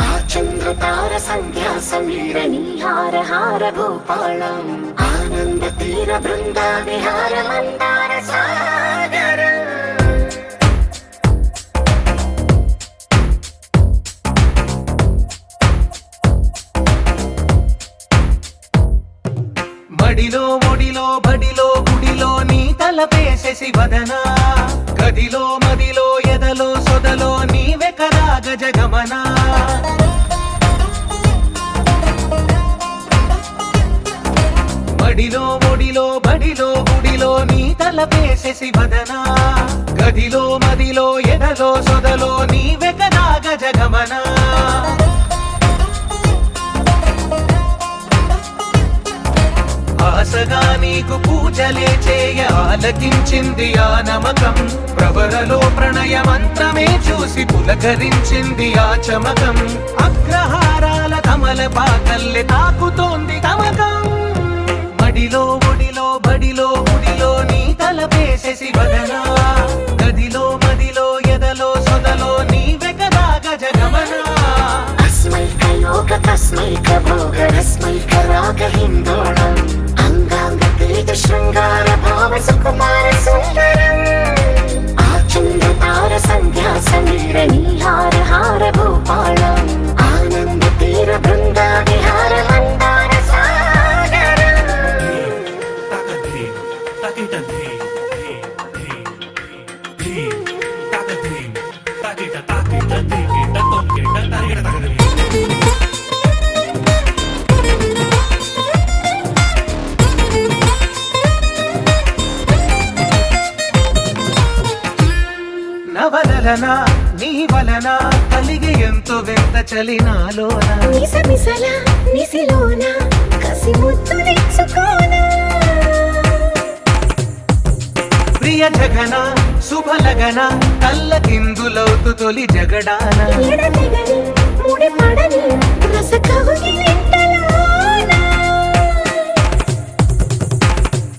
आचन्द्रतार सन्ध्या समीर नीहार हार भूपालम् आनन्द तीर बृन्दा विहार मन्दार सागरम् మడిలో ఒడిలో బడిలో గుడిలో నీ తలపేసేసి వదనా గదిలో మదిలో ఎదలో సొదలో నీవే కదా గజగమనా మడిలో ఒడిలో బడిలో గుడిలో నీ తలపేసేసి వదనా గదిలో మదిలో ఎదలో సొదలో నీవే కదా గజగమనా ఆశగా నీకు పూజలే చేయ ఆలకించింది ఆ నమకం ప్రవరలో ప్రణయ మంత్రమే చూసి పులకరించింది ఆ చమకం అగ్రహారాల కమల పాకల్లె తాకుతోంది తమకం మడిలో ఒడిలో బడిలో గుడిలో నీ తలపేసేసి వదనా గదిలో మదిలో ఎదలో సొదలో నీవే కదా గజగమనా अस्मैकयोग तस्मैक भोग रस्मैकरागहिन्दोळम् अङ्गाङ्गतेज शृङ्गार भाव सुकुमार सुन्दरम् आचन्द्रतार सन्ध्या समीर नीहार हार भूपालम् आनन्द तीर बृन्दा विहार मन्दार सागरम् నవలనా నీ వలన కలిగి ఎంతో వింత చలినాలోన నిసమిసల నిసిలోన కసి ముద్దు నెచ్చుకోన ప్రియ జగన శుభలగన కళ్ళకిందులవుతు తొలి జగడాన ఎడతెగని ముడి పడని రస కవుగిలింతలోన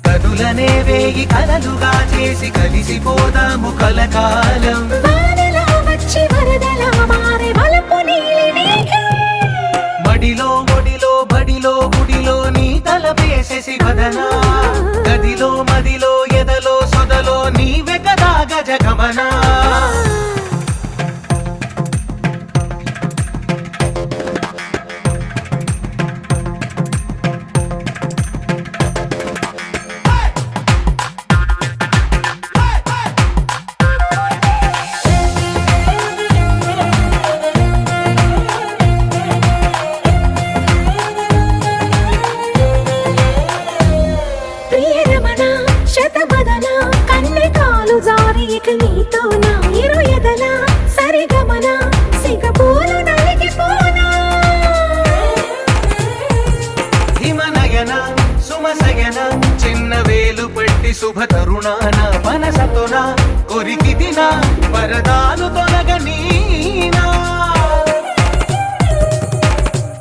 కదులనే వేయి కలలుగా చేసి కలిసిపోదాము కలకాలం వానలా వచ్చి వరదలా మారే వలపు నీలి మేఘం మడిలో ఒడిలో బడిలో గుడిలో నీ తలపేసేసి వదనా గదిలో మదిలో ఎదలో సొదలో నీవే కదా గజగమనా ప్రియరమణ శతబదన కన్నె కాలు జారి ఇక నీతో నా ఇరు ఎదల సరిగమన సిగపూలు నలిగిపోనా హిమనయన సుమసయన చిన్న వేలు పట్టి శుభ తరుణాన మనసతోన కొరికి దిన వరదాలు తొలగనీనా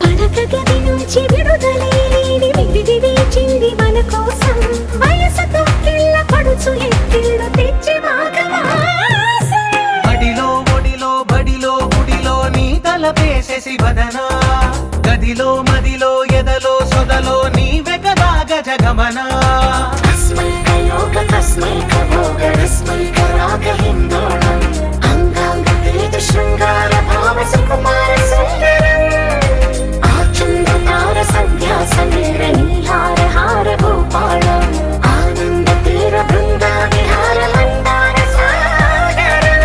పడక గది నుంచి విడుదలేని విడిది వేచింది మన కోసం వయసుతో కిల్ల పడుచు ఎత్తిళ్ళు తెచ్చి మాఘమాసం మడిలో ఒడిలో బడిలో గుడిలో నీ తలపేసేసి వదనా గదిలో మదిలో ఎదలో సొదలో నీవే కదా గజగమనా अस्मैकयोग तस्मैक भोग रस्मैकरागहिन्दोळम् अङ्गाङ्गतेज शृङ्गार भाव सुकुमार सुन्दरम् आचन्द्रतार सन्ध्या समीर नीहार हार भूपालम् आनन्द तीर बृन्दा विहार मन्दार सागरम्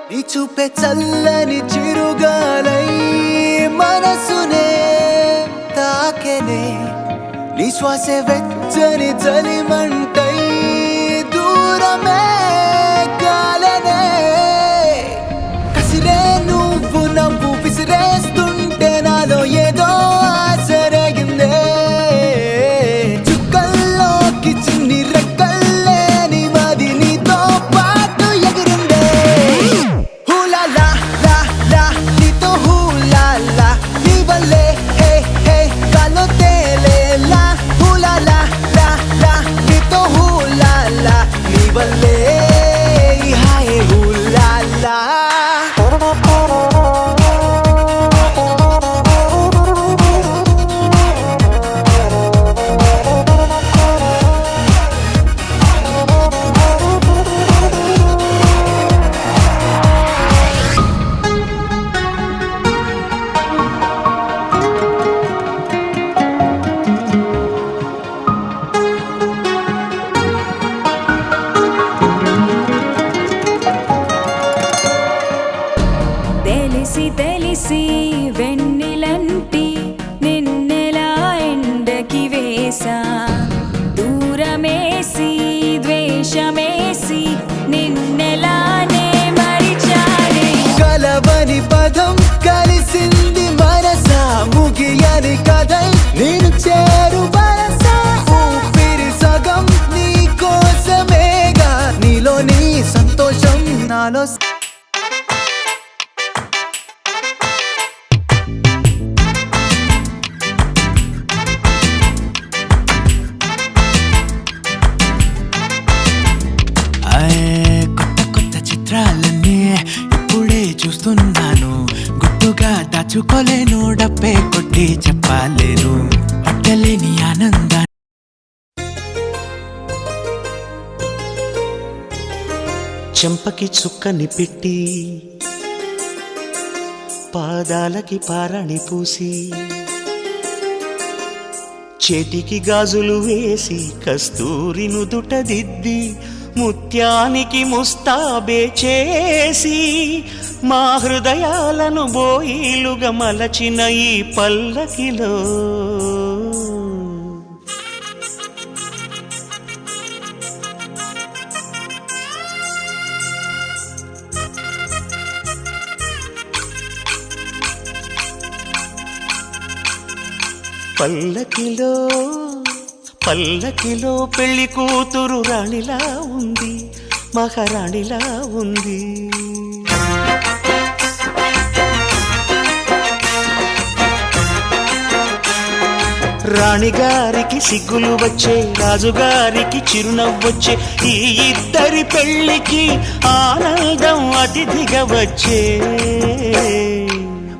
నీ చూపే చల్లని చిరుగాలై మనసునే తాకెనే నీ శ్వాసే వెచ్చని చలిమంటై దూరమే కాలనే కసిరే నువ్వు నవ్వు విసిరేస్తుంటే నాలో ఏదో ఆశరగిందే చుక్కల్లో దాచుకోలేను డబ్బే కొట్టి చెప్పలేను పట్టలేని ఆనందాన్ని చెంపకి చుక్కని పెట్టి పాదాలకి పారాణి పూసి చేతికి గాజులు వేసి కస్తూరి నుదుట దిద్ది ముత్యానికి ముస్తాబే చేసి మా హృదయాలను బోయిలుగా మలచిన ఈ పల్లకిలో పల్లకిలో పల్లకిలో పెళ్లి కూతురు రాణిలా ఉంది మహారాణిలా ఉంది రాణిగారికి సిగ్గులు వచ్చే రాజుగారికి చిరునవ్వొచ్చే ఈ ఇద్దరి పెళ్లికి ఆనందం అతిథిగా వచ్చే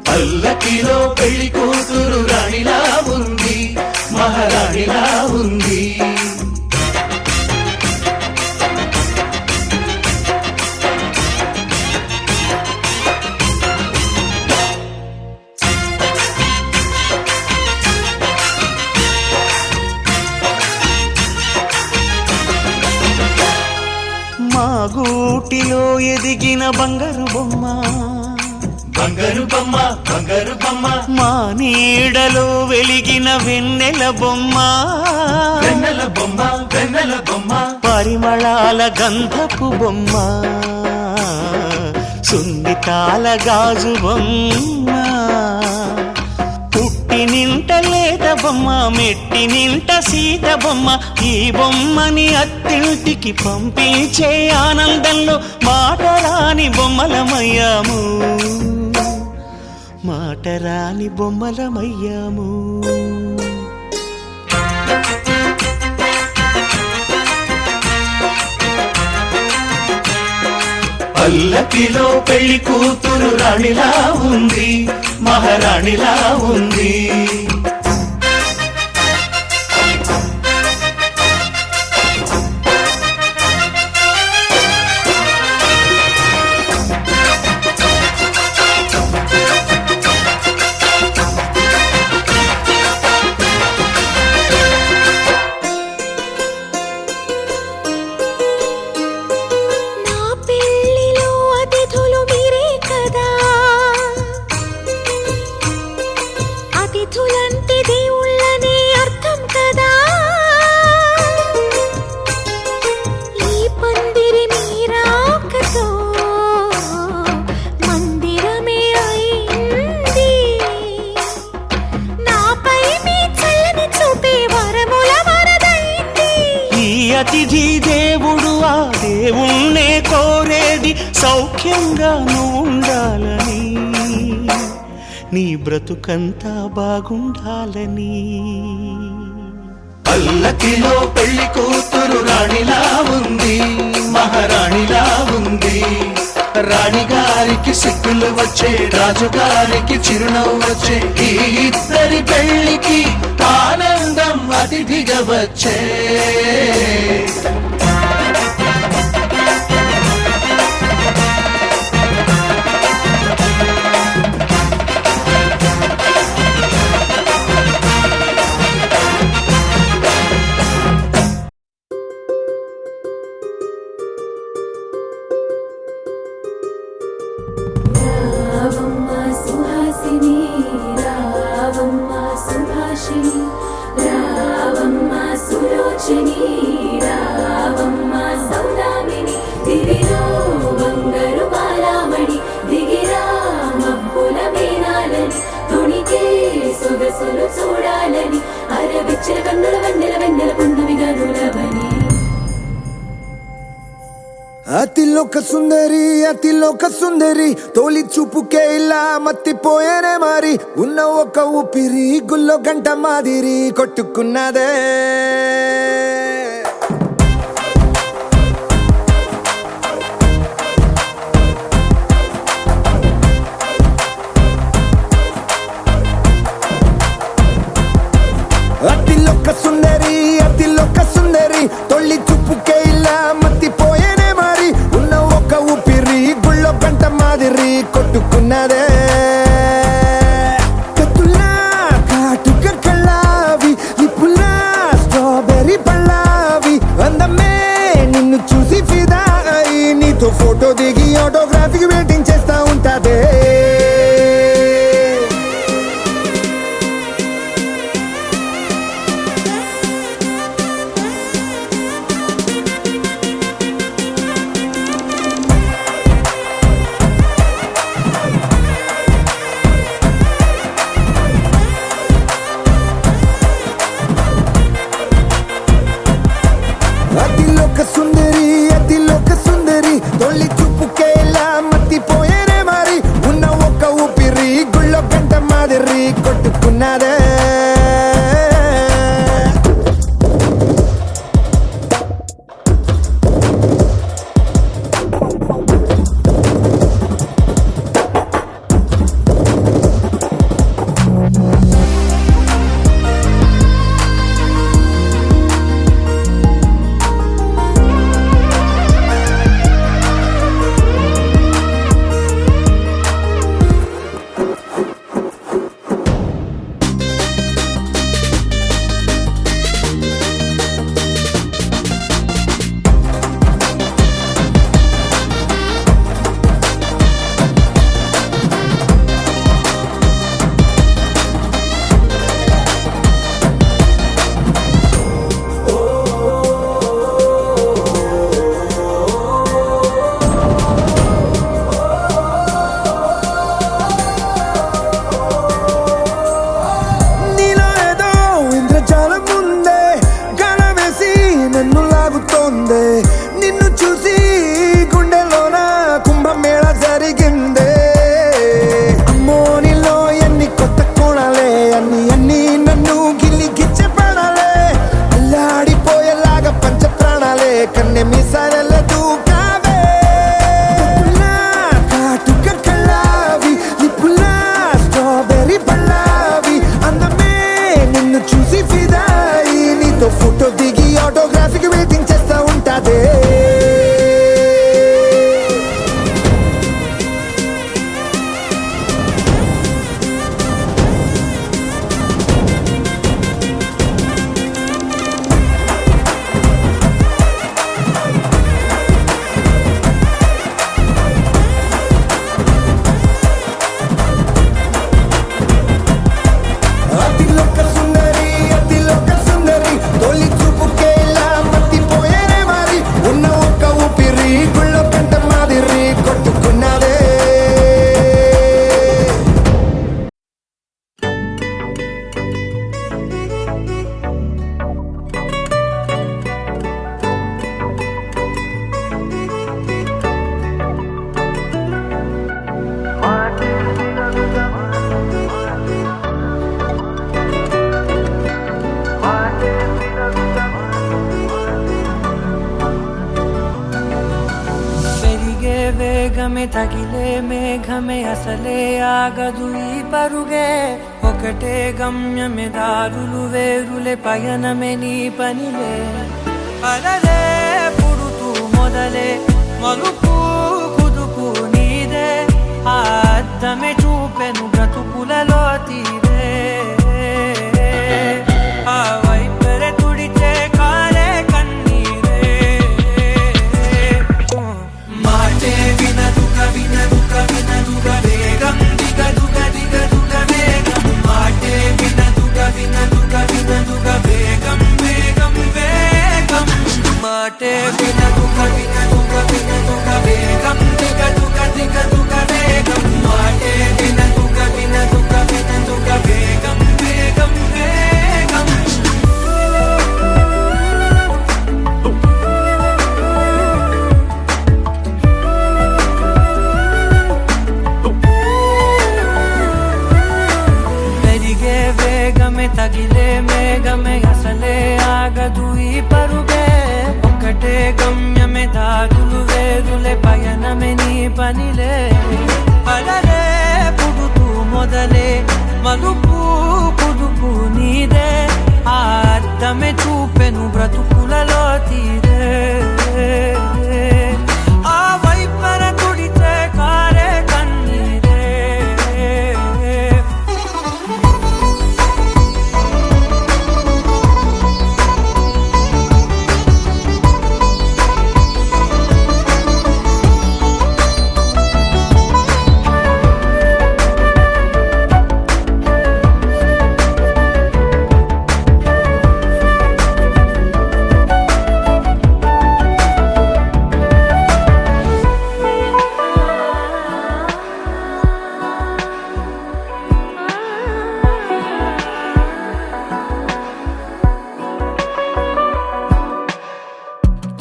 పల్లకిలో పెళ్లి కూతురు రాణిలా ఉంది మహారాణిలా ఉంది మా గూటిలో ఎదిగిన బంగారు బొమ్మ బంగారు బొమ్మ బంగారు బొమ్మ మా నీడలో వెలిగిన వెన్నెల బొమ్మ వెన్నెల బొమ్మ వెన్నెల బొమ్మ పరిమళాల గంధపు బొమ్మ సున్నితాల గాజు బొమ్మ పుట్టి నింట లేత బొమ్మ మెట్టి నింట సీత బొమ్మ ఈ బొమ్మని అత్తింటికి పంపించే ఆనందంలో మాటరాని బొమ్మలమయ్యాము మాటరాని బొమ్మలమయ్యాము పల్లకిలో పెళ్లి కూతురు రాణిలా ఉంది మహారాణిలా ఉంది నా పెళ్లిలో అతిథులు మీరే కదా అతిథులంటే దేవుళ్ళనే అర్థం కదా ఈ పందిరి మీరాకతో మందిరమే అయింది నాపై మీ చల్లని చూపే వరముల వరదైంది ఈ అతిథి దేవుడు ఆ దేవుణ్ణే కోరేది సౌఖ్యంగా నువ్వు ఉండాలని నీ బ్రతుకంతా బాగుండాలని పల్లకిలో పెళ్లి కూతురు రాణిలా ఉంది మహారాణిలా ఉంది రాణిగారికి సిగ్గులు వచ్చే రాజుగారికి చిరునవ్వు వచ్చే ఈ ఇద్దరి పెళ్లికి ఆనందం అతిథిగా వచ్చే రావమ్మ సుహాసిని రావమ్మ సుభాషిణి రావమ్మ సులోచని రావమ్మ సౌదామిని దివిలో బంగారు బాలామణి దిగిరా మబ్బుల మేనాలని తుణికే సొగసులు చూడాలని అరవిచ్చల కన్నుల వెన్నెల వెన్నెల పున్నమిగా నులవని అతిలోక సుందరి తోలి చూపుకే ఇలా మత్తిపోయేనే మారి ఉన్న ఒక ఊపిరి గుల్లో గంట మాదిరి కొట్టుకున్నదే నీతో ఫోటో దిగి ఆటోగ్రాఫీకి వెయిటింగ్ చేస్తా ఉంటాదే అతిలోక సుందరి తొలి చూపుకే ఇలా మత్తిపోయేనే మరి ఉన్న ఒక్క ఊపిరి గుళ్ళో గంట మాదిరి కొట్టుకున్నదే నిన్ను చూసి గుండెలోన కుంభమేళ జరిగిందే అమ్మో నీలో ఎన్ని కొత్త కోణాలే అన్ని నన్ను గిల్లి గిచ్చే ప్రాణాలే అల్లాడిపోయేలాగా పంచ ప్రాణాలే కన్నె మీసాల దూకావే కాటుక కళ్ళావి లిప్పులా స్ట్రాబెర్రీ పళ్ళావి అందమే నిన్ను చూసి ఫిదాయి నీతో ఫోటో దిగి ఆటోగ్రాఫీకి వెయిటింగ్ చేస్తా ఉంటాదే అతిలోక సుందరి తొలి చూపుకే ఇలా మత్తిపోయేనే మరి ఉన్న ఒక్క ఊపిరి గుళ్ళో కంట మాదిరి కొట్టుకున్నదే పెరిగే వేగమే తగిలే మేఘమే అసలే ఆగదు ఈ పరుగే ఒకటే గమ్యమే దారులు వేరులే పయనమే నీ పనిలే అలలే పుడుతూ మొదలే మలుపు కుదుపు నీదే ఆ అద్దమే చూపెను బ్రతుకులలో తీరే ఆ వైపరే తుడిచే కాలే కన్నీరే మాటే వినదుగ వేగం దిగదుగ వేగం మాటే వినదుగ వేగం వేగం మాటే వినదుగ వేగం దిగదుగ వేగం మాటే వినదుగ వేగం వేగం పెరిగే వేగమే తగిలే మేఘమే అసలే ఆగదు ఈ పరుగే ఒకటే గమ్యం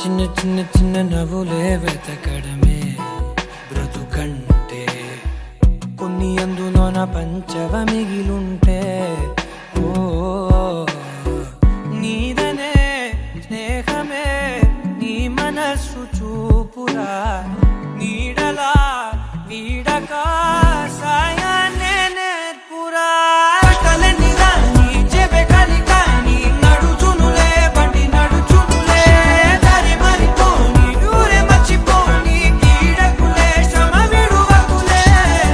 చిన్న చిన్న చిన్న నవ్వులే వెతకడమే బ్రతుకంటే కొన్ని అందులోన పంచవ మిగిలుంటే ఓ నీదనే స్నేహమే నీ మనస్సు చూపురా నీడలా వీడక సాయాన్నే నేర్పురా కలని రాని చెబె కలికాని నడుచునులే బండి నడుచునులే దారి మరిపోని ఊరే మర్చిపోని కీడకులే శ్రమ విడువకులే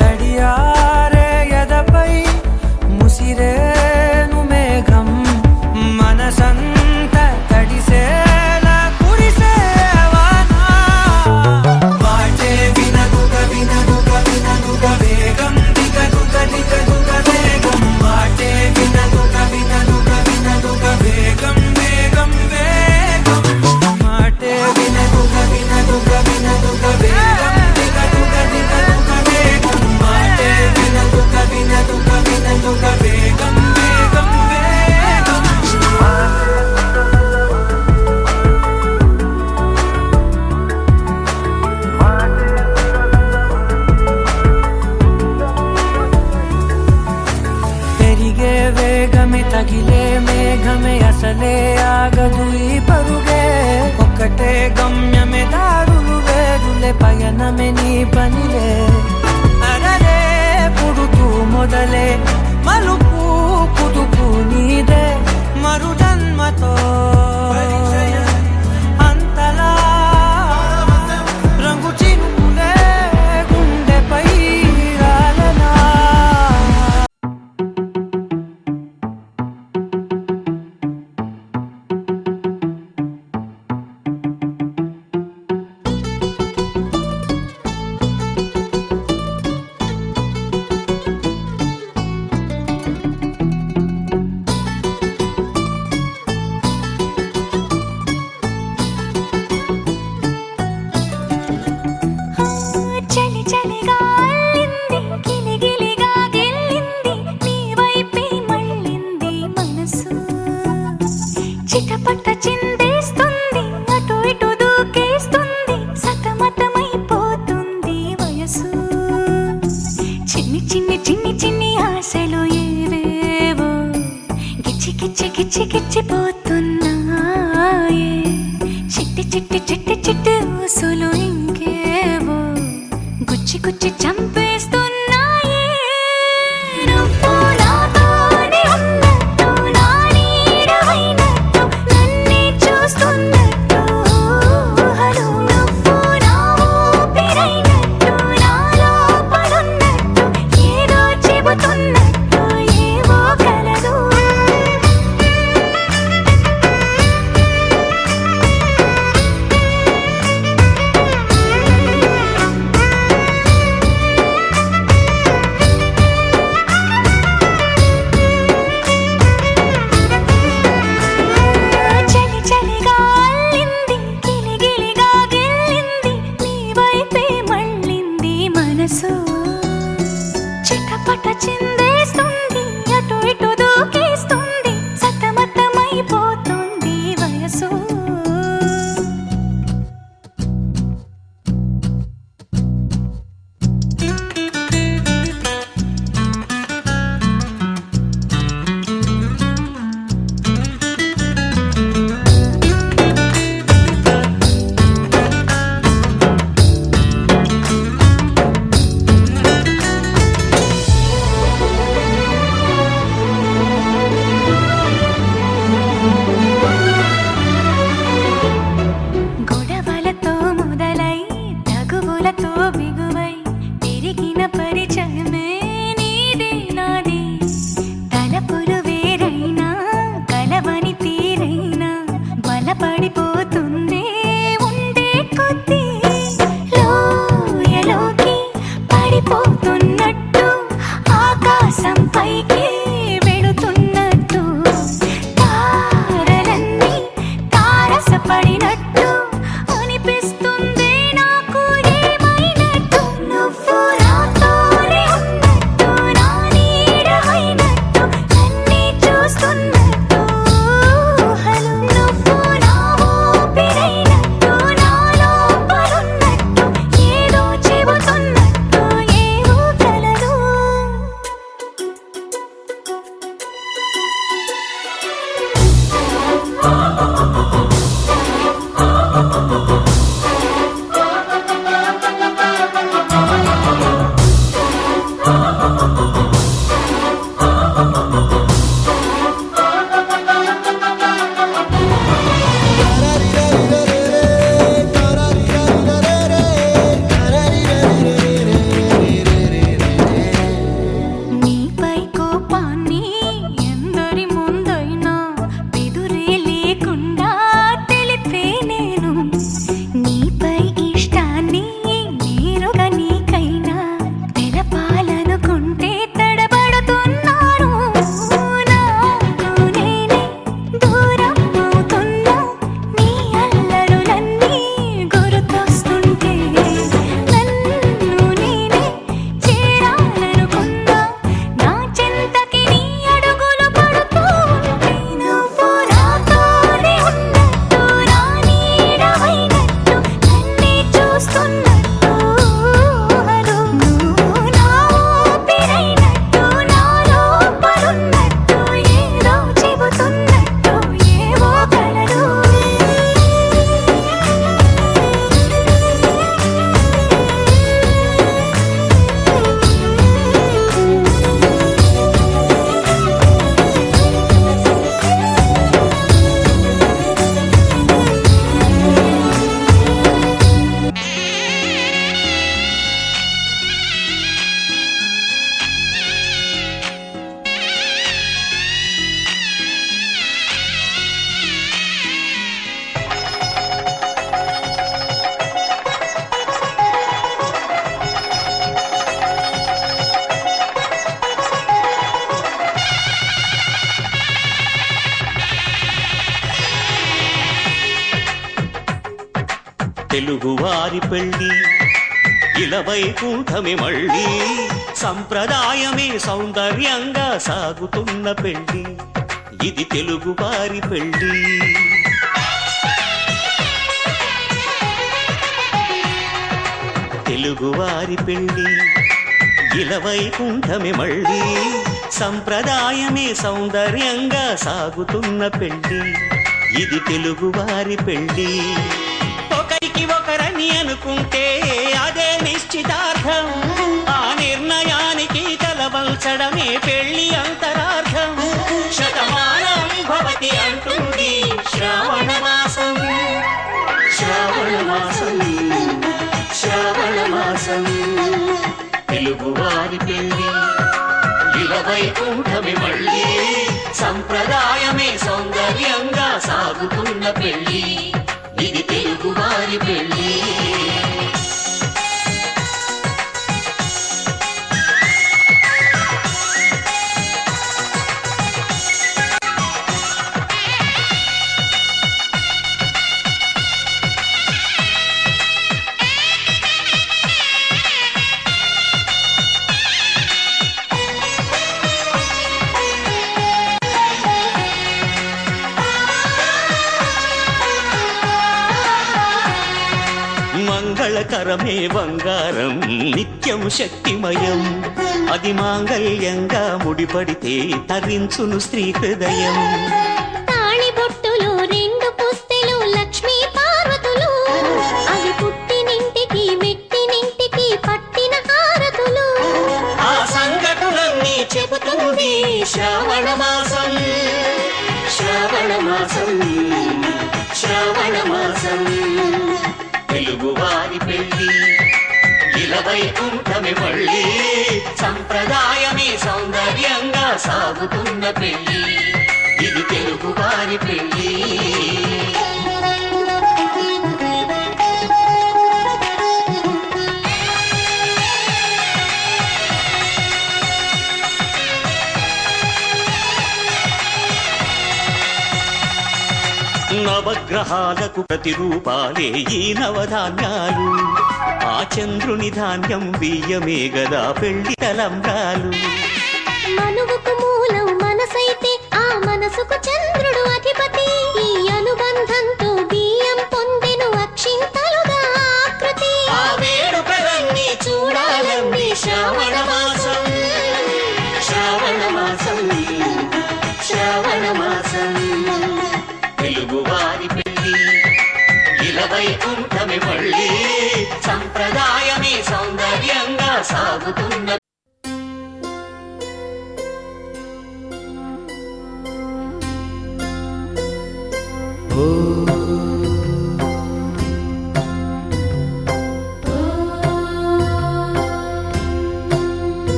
తడియారే ఎదపై ముసిరేను మేఘం మనసంత తడిసేలా కురిసేవానా వాటే వినదుగ వినదుగ వినదుగ వేగం దిగదుగ దిగదుగ వేగం వాటే వినదుగ వినదుగ వినదుగ వేగం వేగం వేగం మాటే వినదుగ వినదుగ వినదుగ వేగం దిగదుగ దిగదుగ వేగం మాటే వినదుగ వినదుగ వినదుగ వేగం వేగం వేగం పెరిగే వేగమే తగిలే మేఘమే అసలే ఆగదు ఈ పరుగే ఒక్కటే గమ్యమే దారులు వేరులే పయనమే నీ పనిలే అరరే పుడుతూ మొదలే మలుపు కుదుపు నీదే మరు జన్మతో అంతలా రంగు చినుకులే గుండెపై రాలనా చలి చలిగా అల్లింది గిలిగిలిగా గెల్లింది నీ వైపే మళ్ళింది మనసు చిటపట చిందేస్తుంది అటు ఇటు దూకేస్తుంది సతమతమైపోతుంది వయసు చిన్ని చిన్ని చిన్ని చిన్ని ఆశలు ఏవేవో గిచ్చి గిచ్చి గిచ్చి గిచ్చిపోతున్నాయే చిట్టి చిట్టి చిట్టి చిట్టి ఊసులు ఇంకేవో గుచ్చి గుచ్చి చంపేస్తున్నాయే నువ్వు నాతోనే ఉన్నట్టు నా నీడవైనట్టు నన్నే చూస్తున్నట్టు ఊహలు నువ్వు నా ఊపిరైనట్టు నా లోపలున్నట్టు ఏదో చెబుతున్నట్టు ఏవో కలదు చలి చలిగా అల్లింది గిలిగిలిగా గెల్లింది నీ వైపే మళ్ళింది మనసు చిటపట చిందేస్తుంది అటు ఇటు దూకేస్తుంది సతమతమైపోతుంది వయసు గొడవలతో మొదలై తగువులతో బిగువై పెరిగిన పరిచయమే నీది నాది తలపులు వేరైనా కలవని తీరైనా బలపడిపోతుంది ఉండే కొద్దీ లోయలోకి పడిపోతున్నట్టు ఆకాశం పైకి వెళుతున్నట్టు తారలన్నీ తారసపడినట్టు అనిపిస్తుంది నాకు ఏమైనట్టు నువ్వు నాతోనే ఉన్నట్టు నా నీడవైనట్టు నన్నే చూస్తున్నట్టు ఊహలు నువ్వు నా ఊపిరైనట్టు తెలుగువారి పెళ్ళి ఇలా వైకుంఠమే మళ్ళీ సంప్రదాయమే సౌందర్యంగా సాగుతున్న పెళ్ళి ఇది తెలుగువారి పెళ్ళి తెలుగువారి పెళ్ళి ఇలా వైకుంఠమే మళ్ళీ సంప్రదాయమే సౌందర్యంగా సాగుతున్న పెళ్ళి ఇది తెలుగువారి పెళ్ళి ఒకరికి ఒకరని అనుకుంటే అదే నిశ్చితార్థం ఆ నిర్ణయానికి తలవంచడమే పెళ్లి అంతరార్థం శతమానం భవతి అంటుంది శ్రావణ మాసం శ్రావణ మాసం శ్రావణ మాసం తెలుగువారి పెళ్ళి ఇలా వైకుంఠమే మళ్ళీ సంప్రదాయమే సౌందర్యంగా సాగుతున్న పెళ్ళి ఇది తెలుగువారి పెళ్ళి మంగళకరమే బంగారం నిత్యం శక్తిమయం అది మాంగళ్యంగా ముడిపడితే తరించును స్త్రీ హృదయం తాళి బొట్టులు రెండు పుస్తెలు లక్ష్మీ పార్వతులు అవి పుట్టినింటికి మెట్టినింటికి పట్టిన హారతులు ఆ సంఘటనలన్నీ చెబుతుంది శ్రావణ మాసం శ్రావణ మాసం శ్రావణ మాసం తెలుగువారి పెళ్ళి ఇలా వైకుంఠమే మళ్ళీ సంప్రదాయమే సౌందర్యంగా సాగుతున్న పెళ్ళి ఇది తెలుగువారి పెళ్ళి నవగ్రహాలకు ప్రతిరూపాలే ఈ నవధాన్యాలు ఆ చంద్రుని ధాన్యం బియ్యమే గదా పెళ్లి తలంబ్రాలు మనువుకు మూలం మనసైతే ఆ మనసుకు చంద్రుడు అధిపతి ఈ అనుబంధంతో బియ్యం పొందెను అక్షింతలుగా ఆకృతి ఆ వేడుకలన్నీ చూడాలన్నీ శ్రావణ మాసం శ్రావణ మాసం శ్రావణ మాసం తెలుగువారి పెళ్ళి ఇలా వైకుంఠమే మళ్ళీ సంప్రదాయమే సౌందర్యంగా సాగుతున్న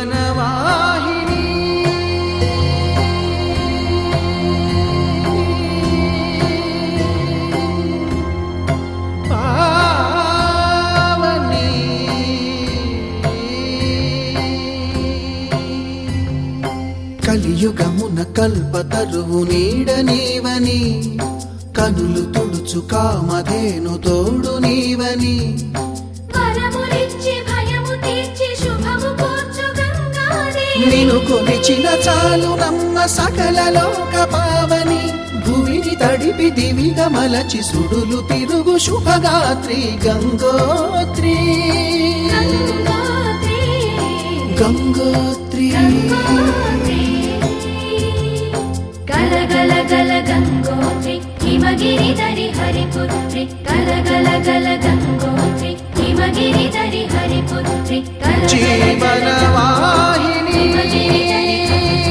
జీవనవాహిని పావని కలియుగమున కల్పతరువు నీడ నీవని కనులు తుడుచు కామధేను తోడు నీవని నిను కొలిచిన చాలు నమ్మ సకల లోక పావని భూమిని తడిపి దివిగా మలచి సుడులు తిరుగు శుభగాత్రి గంగోత్రి గంగోత్రి గల గల గల గంగోత్రి హిమగిరి దరి హరిపుత్రి గల గల గల గంగోత్రి హిమగిరి దరి హరిపుత్రి జీవనవాహిని హిమగిరి దరి హరిపుత్రి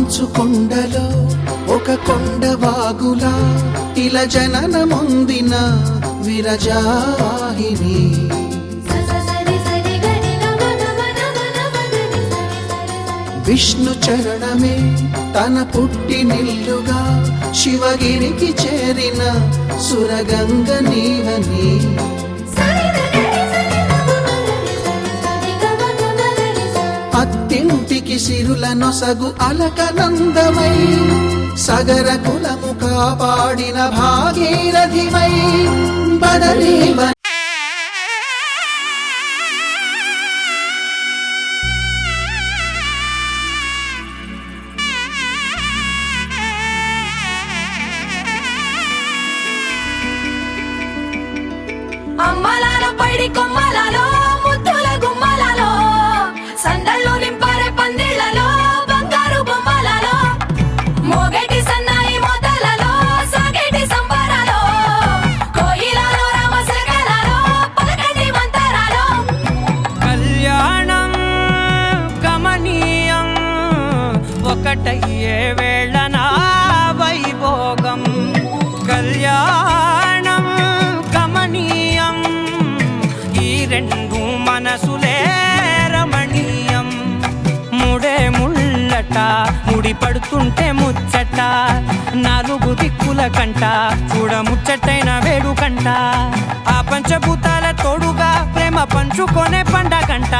మంచు కొండలో ఒక కొండ వాగులా ఇలా జననముందిన విరజాహిని విష్ణు చరణమే తన పుట్టినిల్లుగా శివగిరికి చేరిన సురగంగ నీవని అత్తింటికి సిరుల నొసగు అలకనందమై సగర కులము కాపాడిన భాగీరథివై బదరీ అమ్మలాలో పైడి కొమ్మలలో ముద్దుల గుమ్మలలో సందళ్ళు నింపారే పందిళ్లలో బంగారు బొమ్మలలో మోగేటి సన్నాయి మొదలలో సాగేటి సంబరాలో కోయిలలో రామశకలలో పలకటి మంతరాలో కళ్యాణం గమనీయం ఒకటయ్యే వేళ నా వైభోగం కళ్యాణం గమనీయం ఈ రెండు మనసులే రమణీయం ముడే ముళ్ళట ముడి పడుతుంటే ముచ్చట నాలుగు దిక్కుల కంట చూడ ముచ్చటైన వేడుకంట ఆ పంచభూతాల తోడుగా ప్రేమ పంచుకొనే పండగంట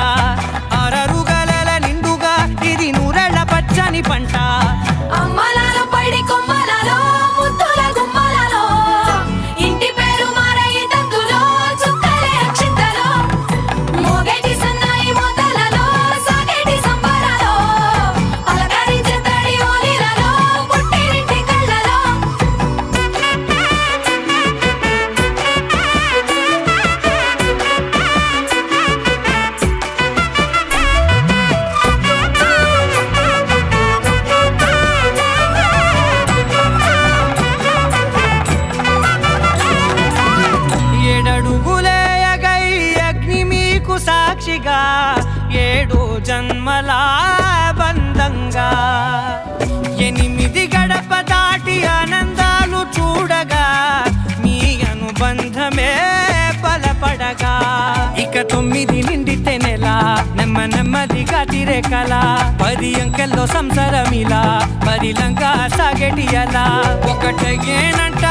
అరరుగల నిండుగా ఇది నూరెళ్ళ పచ్చని పంట అమ్మలాలో పైడి కొమ్మలలో ముద్దుల గుమ్మలలో ఇంటి పేరు మారయి తందులో చుక్కలే అక్షింతలో మోగేటి సన్నాయి మొదలలో సాగేటి సంబరాలో పలకరించే తడి ఓలిలలో పుట్టినింటి కళ్ళలో ఏడడుగులే ఎగై అగ్ని మీకు సాక్షిగా ఏడు జన్మల బంధంగా 8 గడప దాటి ఆనందాలు చూడగా మీ అనుబంధమే బలపడగా ఇక 9 నిండితే నెల నెమ్మదిగా తిరేకల 10 అంకెల్లో సంసారమిలా పరిలంగా సాగేటి అలా ఒకటేనంట